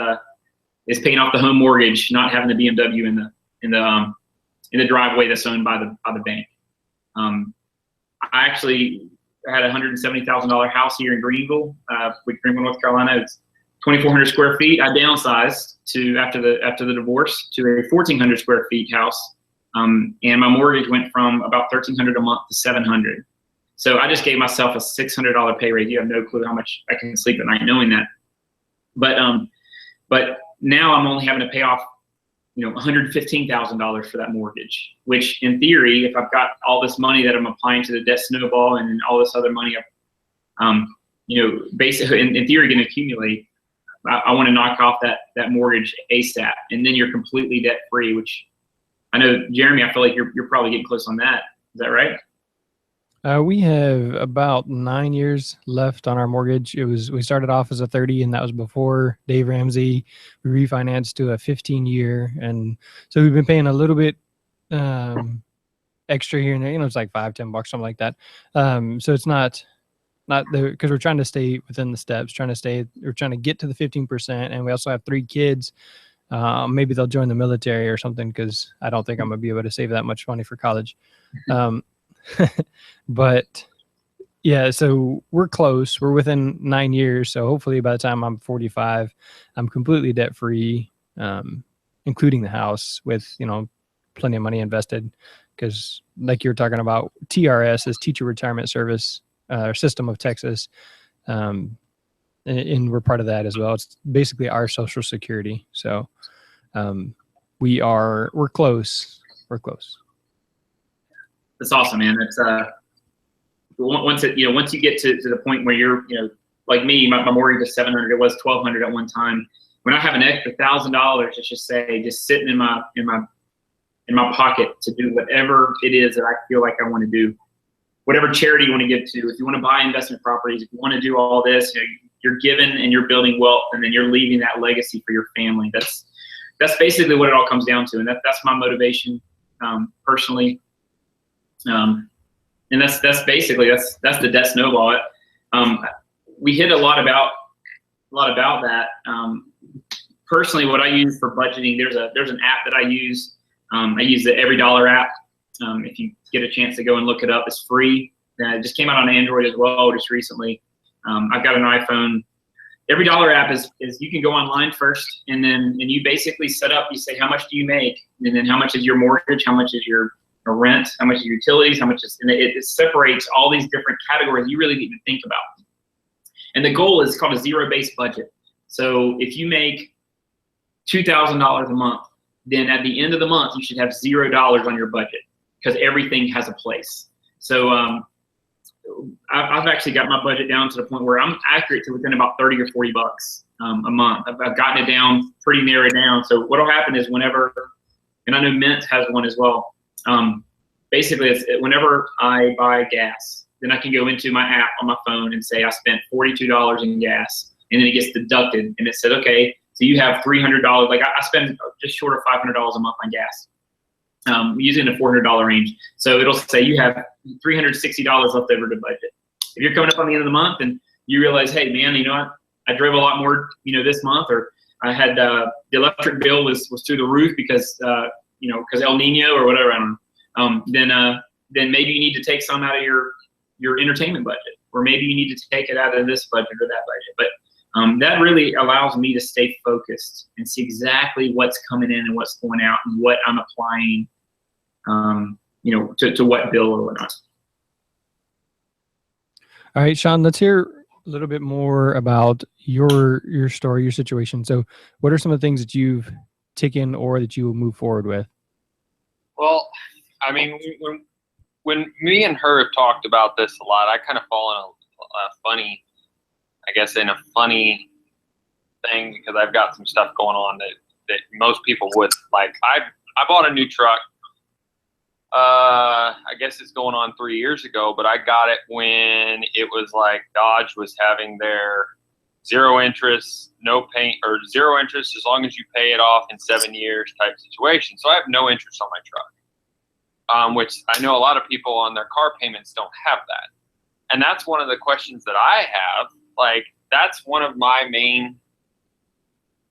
paying off the home mortgage, not having the BMW in the driveway that's owned by the bank. I actually had a $170,000 house here in Greenville, North Carolina. It's 2,400 square feet. I downsized to after the divorce to a 1,400 square feet house, and my mortgage went from about $1,300 a month to $700. So I just gave myself a $600 pay raise. You have no clue how much I can sleep at night knowing that. But now I'm only having to pay off, $115,000 for that mortgage, which in theory, if I've got all this money that I'm applying to the debt snowball and all this other money, basically in theory going to accumulate, I want to knock off that mortgage ASAP, and then you're completely debt free, which I know, Jeremy, I feel like you're probably getting close on that. Is that right? We have about 9 years left on our mortgage. We started off as a 30, and that was before Dave Ramsey. We refinanced to a 15-year, and so we've been paying a little bit extra here and there. It's like $5-10, something like that. So it's not because we're trying to stay within the steps, we're trying to get to the 15%, and we also have 3 kids. Maybe they'll join the military or something, because I don't think I'm gonna be able to save that much money for college. But yeah, so we're close. We're within 9 years. So hopefully by the time I'm 45, I'm completely debt free, including the house, with, plenty of money invested, because like you were talking about, TRS is Teacher Retirement Service System of Texas. And we're part of that as well. It's basically our Social Security. So we're close. We're close. That's awesome, man. That's once you get to the point where you're, like me, my mortgage is $700. It was $1,200 at one time. When I have an extra $1,000, let's just say, just sitting in my pocket to do whatever it is that I feel like I want to do, whatever charity you want to give to. If you want to buy investment properties, if you want to do all this, you're giving and you're building wealth, and then you're leaving that legacy for your family. That's basically what it all comes down to, and that's my motivation personally. And that's basically that's the debt snowball. We hit a lot about that. Personally, what I use for budgeting, there's an app that I use. I use the Every Dollar app. If you get a chance to go and look it up, it's free. It just came out on Android as well just recently. I've got an iPhone. Every Dollar app is you can go online first, and you basically set up. You say how much do you make, and then how much is your mortgage, how much is your rent, how much is your utilities, how much is, and it separates all these different categories you really need to think about. And the goal is called a zero-based budget. So if you make $2,000 a month, then at the end of the month you should have $0 on your budget, because everything has a place. So I've actually got my budget down to the point where I'm accurate to within about 30 or 40 bucks a month. I've gotten it down, pretty narrowed down. So what'll happen is whenever, and I know Mint has one as well. Basically, it's whenever I buy gas, then I can go into my app on my phone and say I spent $42 in gas, and then it gets deducted, and it said, okay, so you have $300. Like I spend just short of $500 a month on gas, usually in the $400 range. So it'll say you have $360 left over to budget. If you're coming up on the end of the month and you realize, hey man, you know what? I drove a lot more, this month, or I had the electric bill was through the roof because because El Nino or whatever. I don't know. Then maybe you need to take some out of your entertainment budget, or maybe you need to take it out of this budget or that budget. But that really allows me to stay focused and see exactly what's coming in and what's going out and what I'm applying, to what bill or whatnot. All right, Sean, let's hear a little bit more about your story, your situation. So what are some of the things that you've taken or that you will move forward with? Well, I mean, when me and her have talked about this a lot, I kind of fall in a funny thing, because I've got some stuff going on that most people would like. I bought a new truck. I guess it's going on 3 years ago, but I got it when it was like Dodge was having their zero interest, no paint, or zero interest as long as you pay it off in 7 years type situation. So I have no interest on my truck, which I know a lot of people on their car payments don't have that. And that's one of the questions that I have. Like, that's one of my main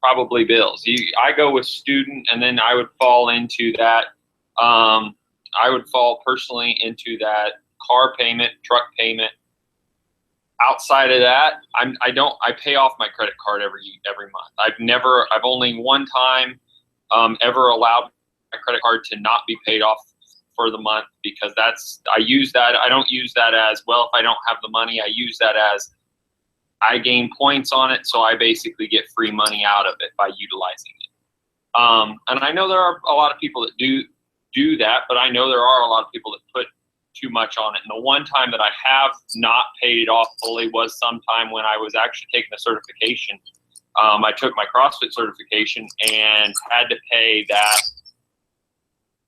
probably bills. I go with student, and then I would fall into that. I would fall personally into that car payment, truck payment. Outside of that, I pay off my credit card every month. I've only one time ever allowed my credit card to not be paid off for the month, because I use that. I don't use that as, well, if I don't have the money, I use that as I gain points on it, so I basically get free money out of it by utilizing it. And I know there are a lot of people that do that, but I know there are a lot of people that put too much on it. And the one time that I have not paid it off fully was sometime when I was actually taking a certification. I took my CrossFit certification and had to pay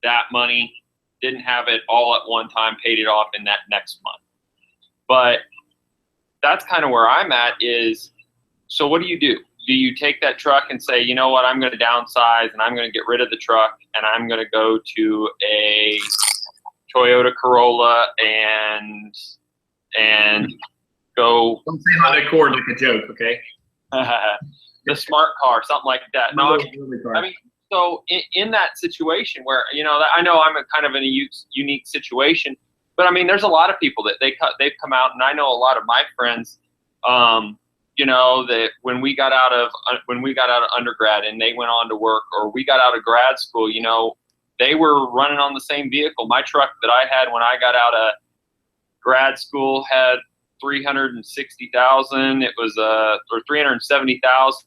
that money. Didn't have it all at one time, paid it off in that next month. But that's kind of where I'm at is, so what do? Do you take that truck and say, you know what, I'm going to downsize and I'm going to get rid of the truck and I'm going to go to a Toyota Corolla and go. Don't say Honda Accord like a joke, okay? The smart car, something like that. No, I mean, so in that situation where, I know I'm kind of in a unique situation, but I mean, there's a lot of people that they've come out, and I know a lot of my friends, that when we got out of undergrad and they went on to work, or we got out of grad school, they were running on the same vehicle. My truck that I had when I got out of grad school had 360,000. It was or 370,000.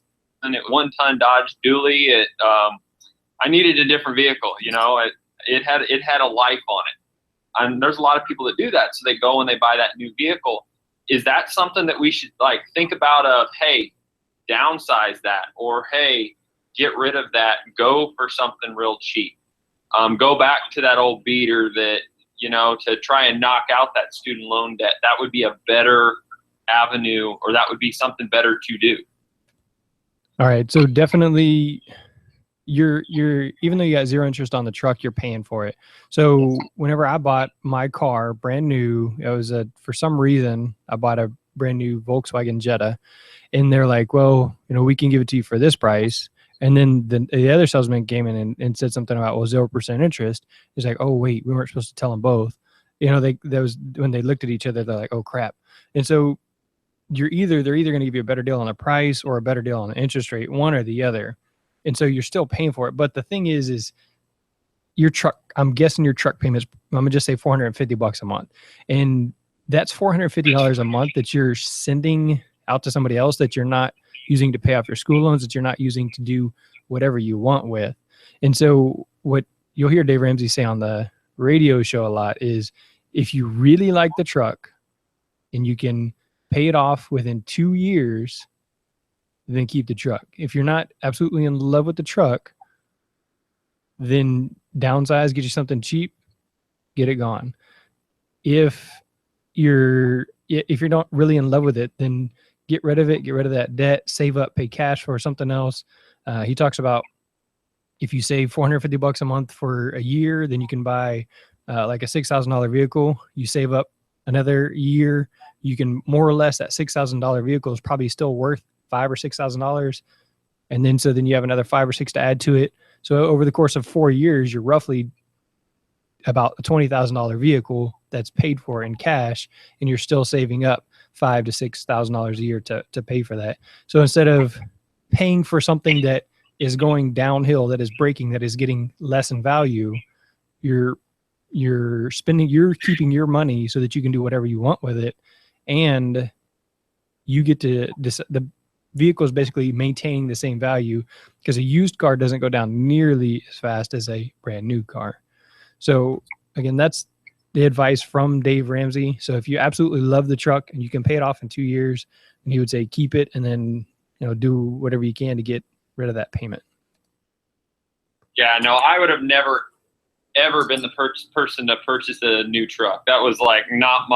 It was 1-ton Dodge Dually. I needed a different vehicle. You know, it had a life on it. And there's a lot of people that do that. So they go and they buy that new vehicle. Is that something that we should like think about of, hey, downsize that, or hey, get rid of that, go for something real cheap. Go back to that old beater that, you know, to try and knock out that student loan debt. That would be a better avenue, or that would be something better to do. All right. So definitely you're even though you got zero interest on the truck, you're paying for it. So whenever I bought my car brand new, it was for some reason I bought a brand new Volkswagen Jetta, and they're like, well, you know, we can give it to you for this price. And then the other salesman came in and said something about, well, 0% interest. He's like, oh, wait, we weren't supposed to tell them both. You know, when they looked at each other, they're like, oh, crap. And so they're either going to give you a better deal on the price or a better deal on the interest rate, one or the other. And so you're still paying for it. But the thing is your truck, I'm guessing your truck payments, I'm going to just say $450 a month. And that's $450 a month that you're sending out to somebody else that you're not using to pay off your school loans, that you're not using to do whatever you want with. And so what you'll hear Dave Ramsey say on the radio show a lot is, if you really like the truck and you can pay it off within 2 years, then keep the truck. If you're not absolutely in love with the truck, then downsize, get you something cheap, get it gone. If you're not really in love with it, then get rid of it, get rid of that debt, save up, pay cash for something else. He talks about if you save $450 a month for a year, then you can buy like a $6,000 vehicle. You save up another year, you can more or less, that $6,000 vehicle is probably still worth $5,000 or $6,000. And then you have another 5 or 6 to add to it. So over the course of 4 years, you're roughly about a $20,000 vehicle that's paid for in cash, and you're still saving up $5,000 to $6,000 a year to pay for that. So instead of paying for something that is going downhill, that is breaking, that is getting less in value, you're keeping your money so that you can do whatever you want with it, and you get to the vehicle is basically maintaining the same value, because a used car doesn't go down nearly as fast as a brand new car. So again, that's the advice from Dave Ramsey. So if you absolutely love the truck and you can pay it off in 2 years, and he would say keep it, and then, you know, do whatever you can to get rid of that payment. Yeah, no, I would have never ever been the person to purchase a new truck. That was like not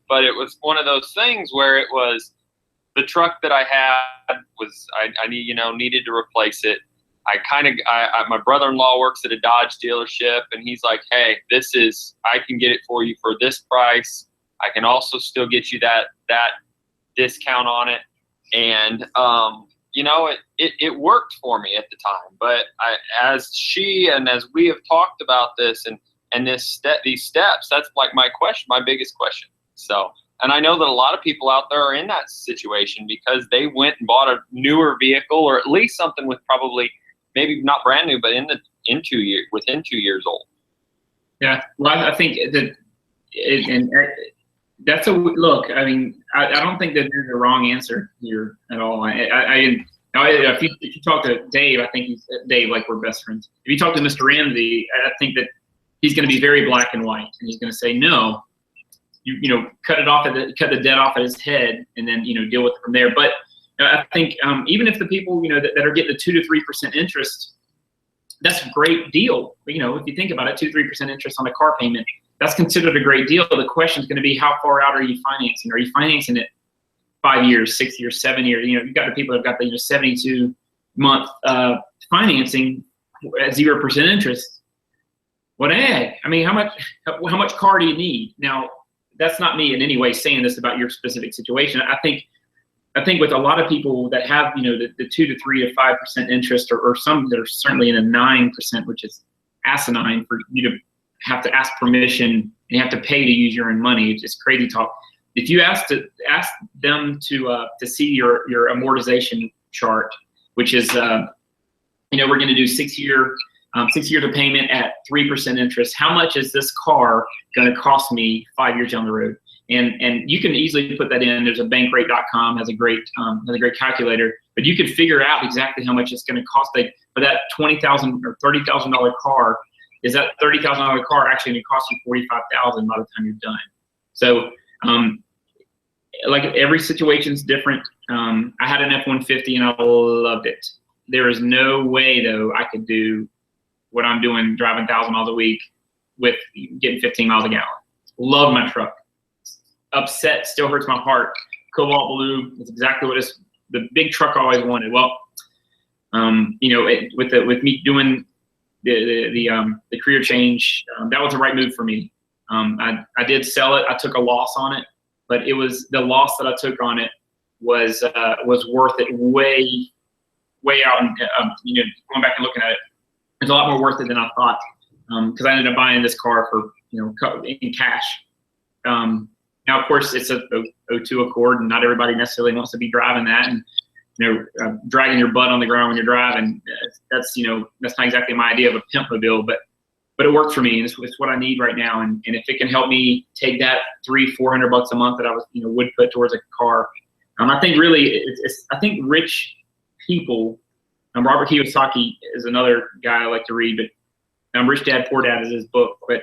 but it was one of those things where it was the truck that I had was, I needed to replace it. My brother-in-law works at a Dodge dealership, and he's like, hey, I can get it for you for this price. I can also still get you that discount on it. And, it worked for me at the time. But as we have talked about this and these steps, that's like my biggest question. So, and I know that a lot of people out there are in that situation because they went and bought a newer vehicle, or at least something with probably maybe not brand new, but within 2 years old. Yeah, well, I think that, and that's look. I mean, I don't think that there's a wrong answer here at all. If you talk to Dave, I think Dave, like, we're best friends. If you talk to Mr. Ramsey, I think that he's going to be very black and white, and he's going to say no. Cut the debt off at his head, and then deal with it from there. But I think even if the people that are getting the 2 to 3% interest, that's a great deal. If you think about it, 2-3% interest on a car payment, that's considered a great deal. The question is going to be, how far out are you financing? Are you financing it 5 years, 6 years, 7 years? You've got the people that have got the 72-month financing at 0% interest. What I mean, how much car do you need? Now, that's not me in any way saying this about your specific situation. I think with a lot of people that have the 2 to 3 to 5% interest, or some that are certainly in a 9%, which is asinine for you to have to ask permission and you have to pay to use your own money. It's just crazy talk. If you ask them to see your amortization chart, which is we're going to do 6-year 6 years of payment at 3% interest. How much is this car going to cost me 5 years down the road? And you can easily put that in. There's a bankrate.com has a great calculator, but you can figure out exactly how much it's going to cost. Like for that $20,000 or $30,000 car, is that $30,000 car actually going to cost you $45,000 by the time you're done? So like every situation's different. I had an F-150 and I loved it. There is no way though I could do what I'm doing, driving 1,000 miles a week with getting 15 miles a gallon. Love my truck. Upset, still hurts my heart. Cobalt blue is exactly what the big truck I always wanted. Well, with me doing the career change, that was the right move for me. I did sell it. I took a loss on it, but it was the loss that I took on it was worth it way out. And going back and looking at it, it's a lot more worth it than I thought, because I ended up buying this car for in cash. Now, of course, it's a 02 Accord, and not everybody necessarily wants to be driving that, and dragging your butt on the ground when you're driving. That's not exactly my idea of a pimp-mobile, but it worked for me, and it's what I need right now. And if it can help me take that $300-400 a month that I would put towards a car, I think really I think rich people. Robert Kiyosaki is another guy I like to read, but Rich Dad Poor Dad is his book. But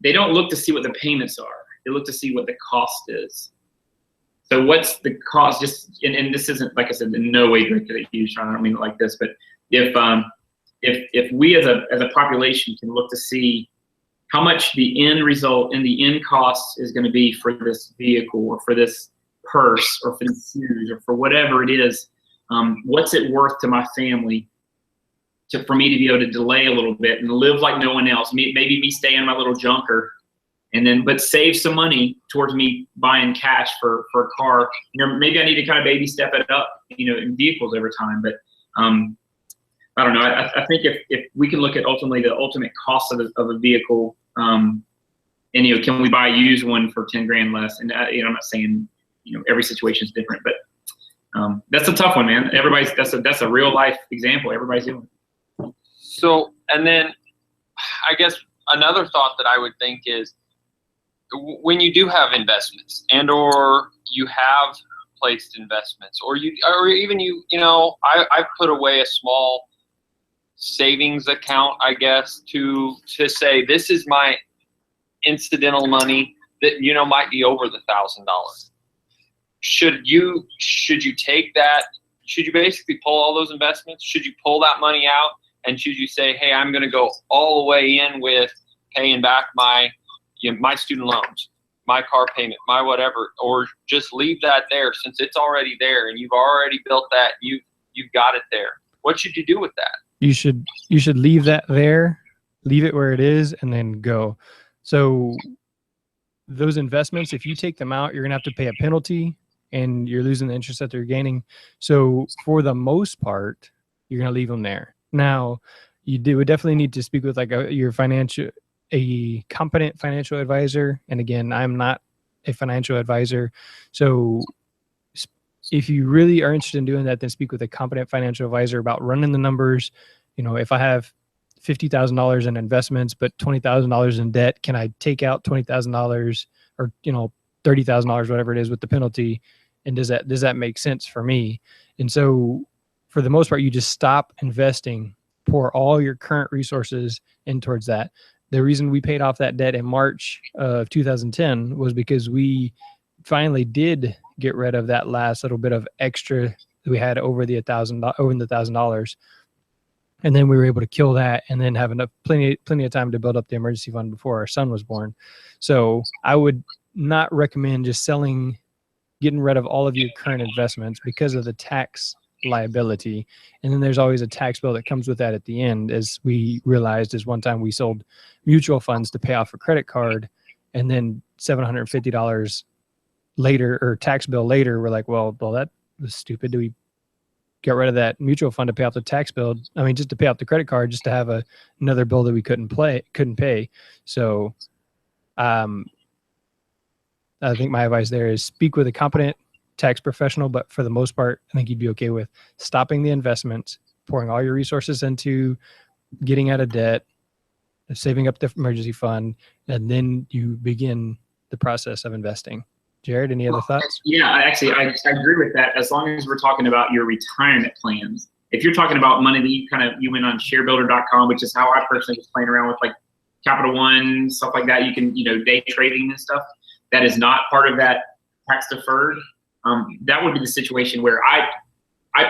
they don't look to see what the payments are. They look to see what the cost is. So what's the cost? And this isn't, like I said, in no way directed at you, Sean. I don't mean it like this, but if we as a population can look to see how much the end result and the end cost is going to be for this vehicle or for this purse or for the shoes or for whatever it is, what's it worth to my family for me to be able to delay a little bit and live like no one else? Maybe me stay in my little junker, but save some money towards me buying cash for a car. Maybe I need to kind of baby step it up, in vehicles over time. But I don't know. I think if we can look at ultimately the ultimate cost of a vehicle, and can we buy a used one for 10 grand less? And I'm not saying every situation is different, but that's a tough one, man. That's a real life example. Everybody's doing it. So, and then I guess another thought that I would think is, when you do have investments or you have placed investments or even I've put away a small savings account, I guess, to say this is my incidental money that might be over the $1,000. Should you take that? Should you basically pull all those investments? Should you pull that money out, and should you say, hey, I'm going to go all the way in with paying back my student loans, my car payment, my whatever, or just leave that there since it's already there and you've already built that, you've got it there? What should you do with that? You should leave that there, leave it where it is, and then go. So those investments, if you take them out, you're gonna have to pay a penalty, and you're losing the interest that they're gaining. So for the most part, you're gonna leave them there. Now, you would definitely need to speak with a competent financial advisor. And again, I'm not a financial advisor. So if you really are interested in doing that, then speak with a competent financial advisor about running the numbers. If I have $50,000 in investments, but $20,000 in debt, can I take out $20,000 or, $30,000, whatever it is, with the penalty? And does that make sense for me? And so for the most part, you just stop investing, pour all your current resources in towards that. The reason we paid off that debt in March of 2010 was because we finally did get rid of that last little bit of extra that we had over the $1,000, and then we were able to kill that, and then have plenty of time to build up the emergency fund before our son was born. So I would not recommend just getting rid of all of your current investments because of the tax liability. And then there's always a tax bill that comes with that at the end. As we realized, is one time we sold mutual funds to pay off a credit card, and then $750 later, or tax bill later, we're like, well, that was stupid. Do we get rid of that mutual fund to pay off the tax bill? I mean, just to pay off the credit card, just to have another bill that we couldn't pay. So I think my advice there is speak with a competent tax professional, but for the most part, I think you'd be okay with stopping the investments, pouring all your resources into getting out of debt, saving up the emergency fund, and then you begin the process of investing. Jared, any other thoughts? Yeah, I agree with that. As long as we're talking about your retirement plans. If you're talking about money that you went on sharebuilder.com, which is how I personally was playing around with like Capital One, stuff like that. You can, day trading and stuff. That is not part of that tax deferred. That would be the situation where I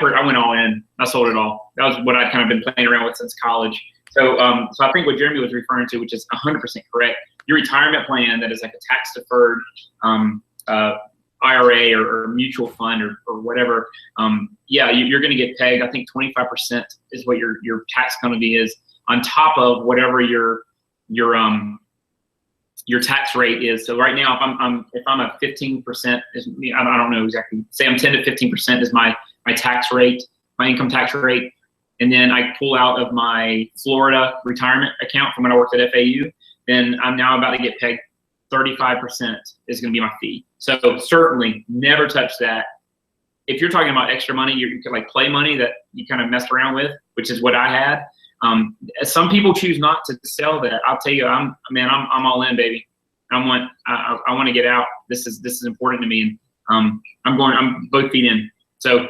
went all in. I sold it all. That was what I'd kind of been playing around with since college. So I think what Jeremy was referring to, which is 100% correct, your retirement plan that is like a tax deferred IRA or mutual fund or whatever, you're going to get pegged. I think 25% is what your tax penalty is on top of whatever your tax rate is. So right now, if I'm a 15%, I don't know exactly. Say I'm 10 to 15% is my tax rate, my income tax rate, and then I pull out of my Florida retirement account from when I worked at FAU, then I'm now about to get pegged 35% is going to be my fee. So certainly never touch that. If you're talking about extra money, you can like play money that you kind of messed around with, which is what I had. Some people choose not to sell that. I'll tell you, I'm all in, baby. I want to get out. This is important to me, and I'm both feet in. So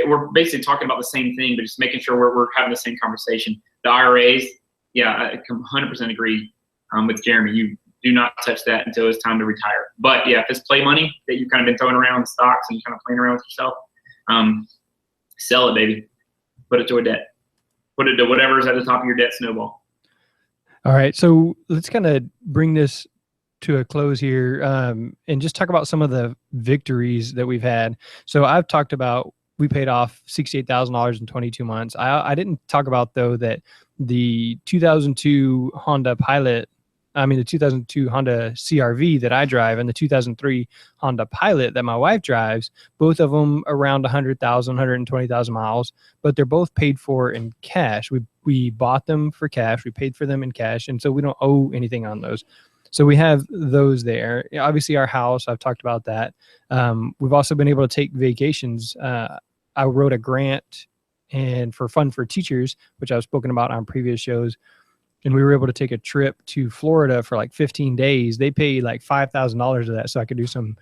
we're basically talking about the same thing, but just making sure we're having the same conversation. The IRAs, yeah, I 100% agree with Jeremy. You do not touch that until it's time to retire. But yeah, if it's play money that you've kind of been throwing around in stocks and kind of playing around with yourself, sell it, baby. Put it to a debt. Put it to whatever's at the top of your debt snowball. All right, so let's kind of bring this to a close here and just talk about some of the victories that we've had. So I've talked about we paid off $68,000 in 22 months. I didn't talk about, though, that the 2002 Honda CRV that I drive and the 2003 Honda Pilot that my wife drives, both of them around 100,000, 120,000 miles, but they're both paid for in cash. We bought them for cash. We paid for them in cash, and so we don't owe anything on those. So we have those there. Obviously, our house, I've talked about that. We've also been able to take vacations. I wrote a grant and for Fund for Teachers, which I've spoken about on previous shows, and we were able to take a trip to Florida for like 15 days. They paid like $5,000 of that so I could do some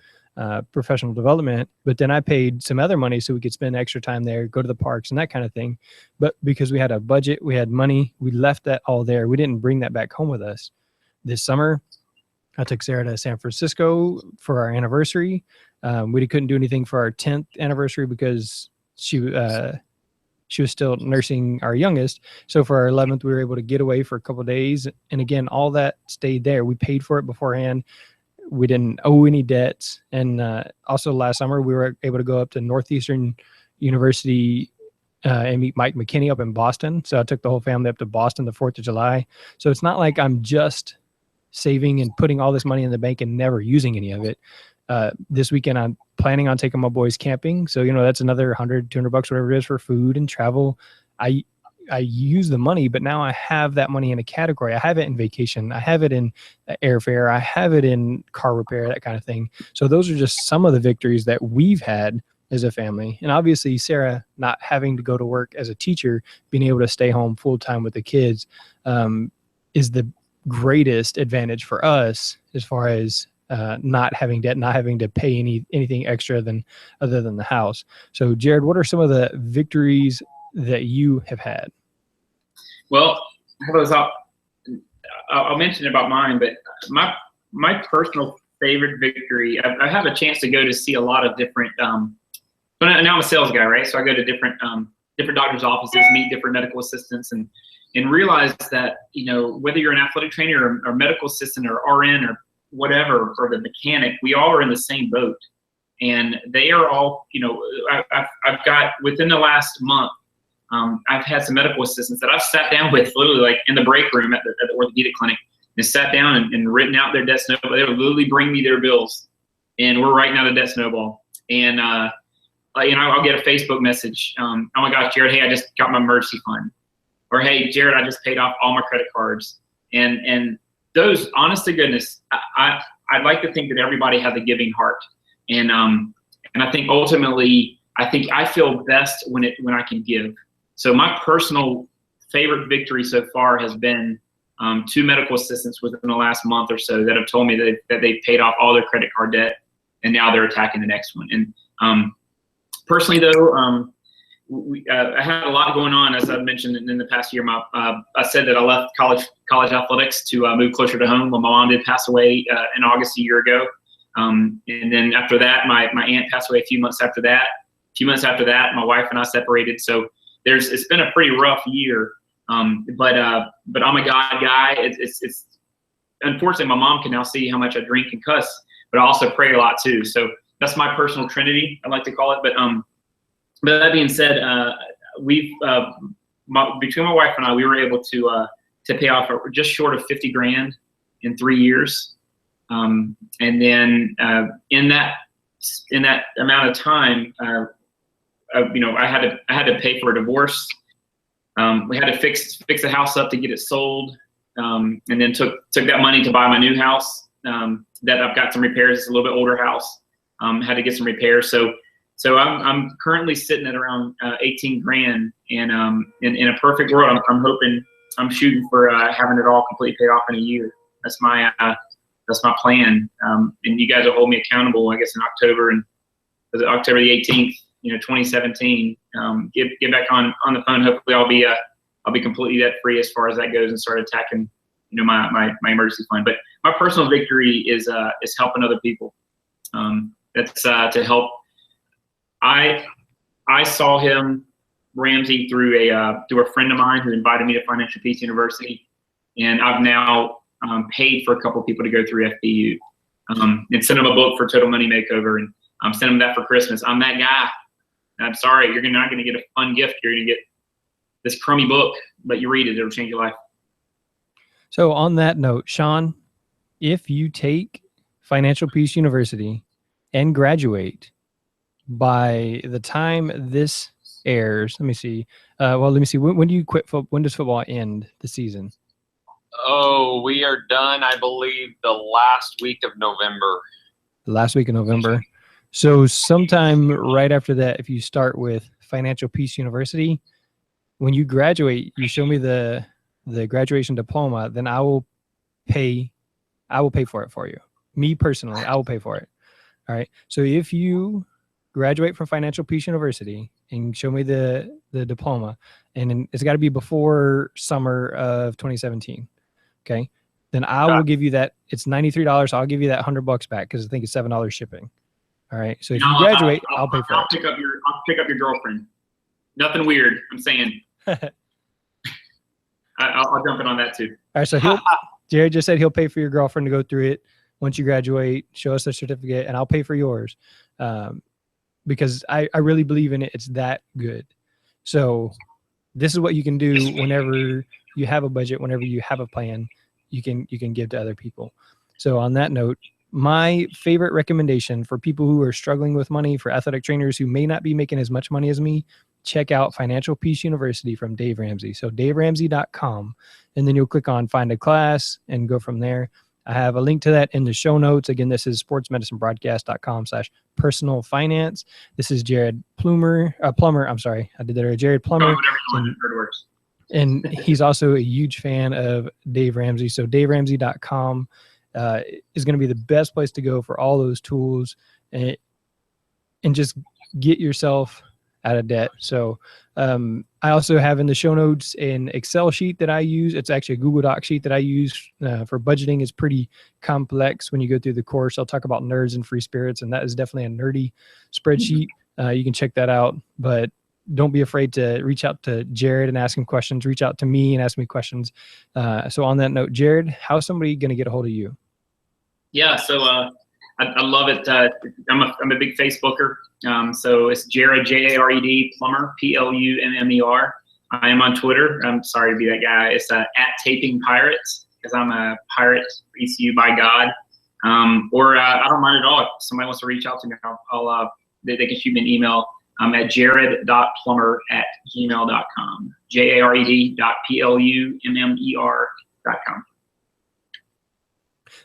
professional development. But then I paid some other money so we could spend extra time there, go to the parks and that kind of thing. But because we had a budget, we had money, we left that all there. We didn't bring that back home with us. This summer, I took Sarah to San Francisco for our anniversary. We couldn't do anything for our 10th anniversary because she was still nursing our youngest. So for our 11th, we were able to get away for a couple of days. And again, all that stayed there. We paid for it beforehand. We didn't owe any debts. And also last summer, we were able to go up to Northeastern University and meet Mike McKinney up in Boston. So I took the whole family up to Boston the 4th of July. So it's not like I'm just saving and putting all this money in the bank and never using any of it. This weekend, I'm planning on taking my boys camping. So, that's another $100, $200, whatever it is for food and travel. I use the money, but now I have that money in a category. I have it in vacation. I have it in airfare. I have it in car repair, that kind of thing. So those are just some of the victories that we've had as a family. And obviously, Sarah not having to go to work as a teacher, being able to stay home full time with the kids is the greatest advantage for us as far as not having debt, not having to pay anything extra other than the house. So Jared, what are some of the victories that you have had? Well, I'll mention about mine, but my personal favorite victory, I have a chance to go to see a lot of different, but now I'm a sales guy, right? So I go to different doctors' offices, meet different medical assistants, and realize that, whether you're an athletic trainer or medical assistant or RN or whatever, or the mechanic, we all are in the same boat. And they are all, I've got, within the last month, I've had some medical assistants that I've sat down with literally like in the break room at the orthopedic clinic and sat down and written out their debt snowball. They would literally bring me their bills and we're writing out a debt snowball. And, I'll get a Facebook message. Oh my gosh, Jared, hey, I just got my emergency fund. Or, hey, Jared, I just paid off all my credit cards. And those, honest to goodness, I'd like to think that everybody has a giving heart. And I think ultimately, I feel best when I can give. So my personal favorite victory so far has been 2 medical assistants within the last month or so that have told me that they've paid off all their credit card debt, and now they're attacking the next one. And personally, though, I had a lot going on, as I mentioned in the past year. I said that I left college athletics to move closer to home when my mom did pass away in August a year ago. And then after that, my aunt passed away a few months after that. A few months after that, my wife and I separated. So it's been a pretty rough year. But I'm a God guy. It's unfortunately, my mom can now see how much I drink and cuss, but I also pray a lot too. So that's my personal trinity, I like to call it. But that being said, between my wife and I, we were able to pay off just short of 50 grand in 3 years. And then in that amount of time, I had to pay for a divorce. We had to fix the house up to get it sold, and then took that money to buy my new house. That I've got some repairs. It's a little bit older house. Had to get some repairs. So I'm currently sitting at around 18 grand, and in a perfect world, I'm shooting for having it all completely paid off in a year. That's my plan. And you guys will hold me accountable, I guess, in October, and was it October the 18th, 2017. Get back on the phone. Hopefully, I'll be completely debt free as far as that goes, and start attacking my emergency fund. But my personal victory is helping other people. That's to help. I saw Ramsey through a friend of mine who invited me to Financial Peace University, and I've now paid for a couple of people to go through FPU, and sent them a book for Total Money Makeover, and sent them that for Christmas. I'm that guy. I'm sorry, you're not going to get a fun gift. You're going to get this crummy book, but you read it, it'll change your life. So on that note, Sean, if you take Financial Peace University and graduate by the time this airs, let me see. When do you quit football? When does football end the season? Oh, we are done, I believe, the last week of November. The last week of November. So sometime right after that, if you start with Financial Peace University, when you graduate, you show me the graduation diploma, then I will pay for it for you. Me personally, I will pay for it. All right. So if you graduate from Financial Peace University and show me the diploma, and it's got to be before summer of 2017. Okay. Then I will give you that. It's $93. I'll give you that $100 back, because I think it's $7 shipping. All right. So if you graduate, I'll pay for it. I'll pick up your girlfriend. Nothing weird. I'm saying. I'll jump in on that too. All right. So Jared just said he'll pay for your girlfriend to go through it once you graduate. Show us the certificate, and I'll pay for yours, because I really believe in it. It's that good. So this is what you can do whenever you have a budget, whenever you have a plan. You can give to other people. So on that note, my favorite recommendation for people who are struggling with money, for athletic trainers who may not be making as much money as me, check out Financial Peace University from Dave Ramsey. So daveramsey.com, and then you'll click on find a class and go from there. I have a link to that in the show notes. Again, this is sportsmedicinebroadcast.com/personal finance. This is Jared Plummer. I'm sorry. I did that. Jared Plummer. And he's also a huge fan of Dave Ramsey. So daveramsey.com is going to be the best place to go for all those tools, and just get yourself out of debt. So I also have in the show notes an Excel sheet that I use. It's actually a Google Doc sheet that I use for budgeting. It's pretty complex when you go through the course. I'll talk about nerds and free spirits, and that is definitely a nerdy spreadsheet. You can check that out, but don't be afraid to reach out to Jared and ask him questions. Reach out to me and ask me questions. So on that note, Jared, how's somebody going to get a hold of you? Yeah, so I love it. I'm a big Facebooker. So it's Jared, Jared Plummer, Plummer. I am on Twitter. I'm sorry to be that guy. It's at Taping Pirates, because I'm a pirate, ECU by God. Or I don't mind at all. If somebody wants to reach out to me, they can shoot me an email. I'm at jared.plummer@gmail.com. jared.plummer.com.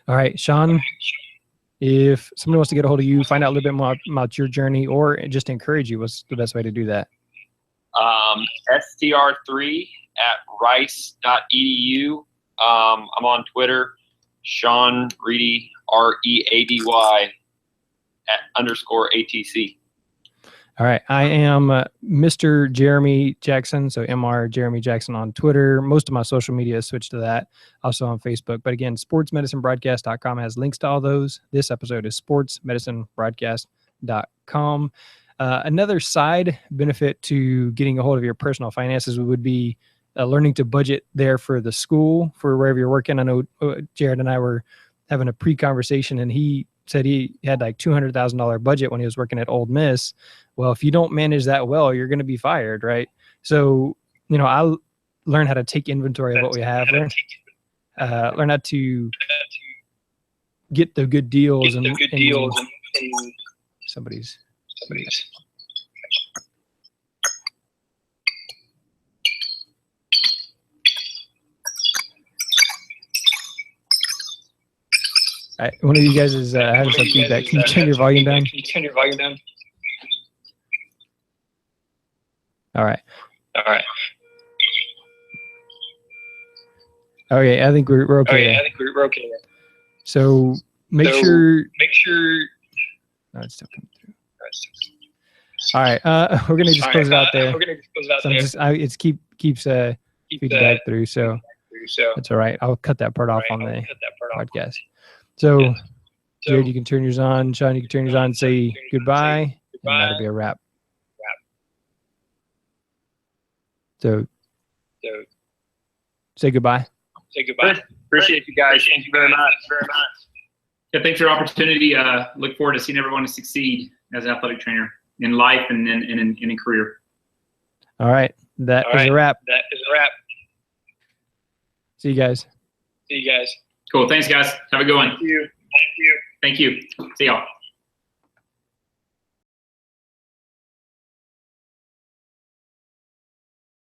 All right, Sean, if somebody wants to get a hold of you, find out a little bit more about your journey, or just encourage you, what's the best way to do that? str3@rice.edu. I'm on Twitter, Sean Reedy, READY _ATC. All right. I am Mr. Jeremy Jackson. So Mr. Jeremy Jackson on Twitter. Most of my social media is switched to that. Also on Facebook. But again, sportsmedicinebroadcast.com has links to all those. This episode is sportsmedicinebroadcast.com. Another side benefit to getting a hold of your personal finances would be learning to budget there for the school, for wherever you're working. I know Jared and I were having a pre-conversation, and he said he had like $200,000 budget when he was working at Ole Miss. Well, if you don't manage that well, you're going to be fired, right? So, I learned how to take inventory of what we have, learn how to get the good deals, and somebody's. All right, one of you guys is having some feedback. Can you turn your volume down? All right. Okay, I think we're okay. So make sure. No, it's still coming through. All right, we're gonna just close it out there. It keeps feedback through, so it's all right. I'll cut that part off on the podcast. So, Jared, you can turn yours on. Sean, you can turn yours on and say goodbye, and that'll be a wrap. So say goodbye. Appreciate you guys. Thank you very much. Yeah, thanks for your opportunity. Look forward to seeing everyone succeed as an athletic trainer in life and in a career. All right. That is a wrap. See you guys. Cool. Thanks, guys. Have a good one. Thank you. Thank you. See y'all.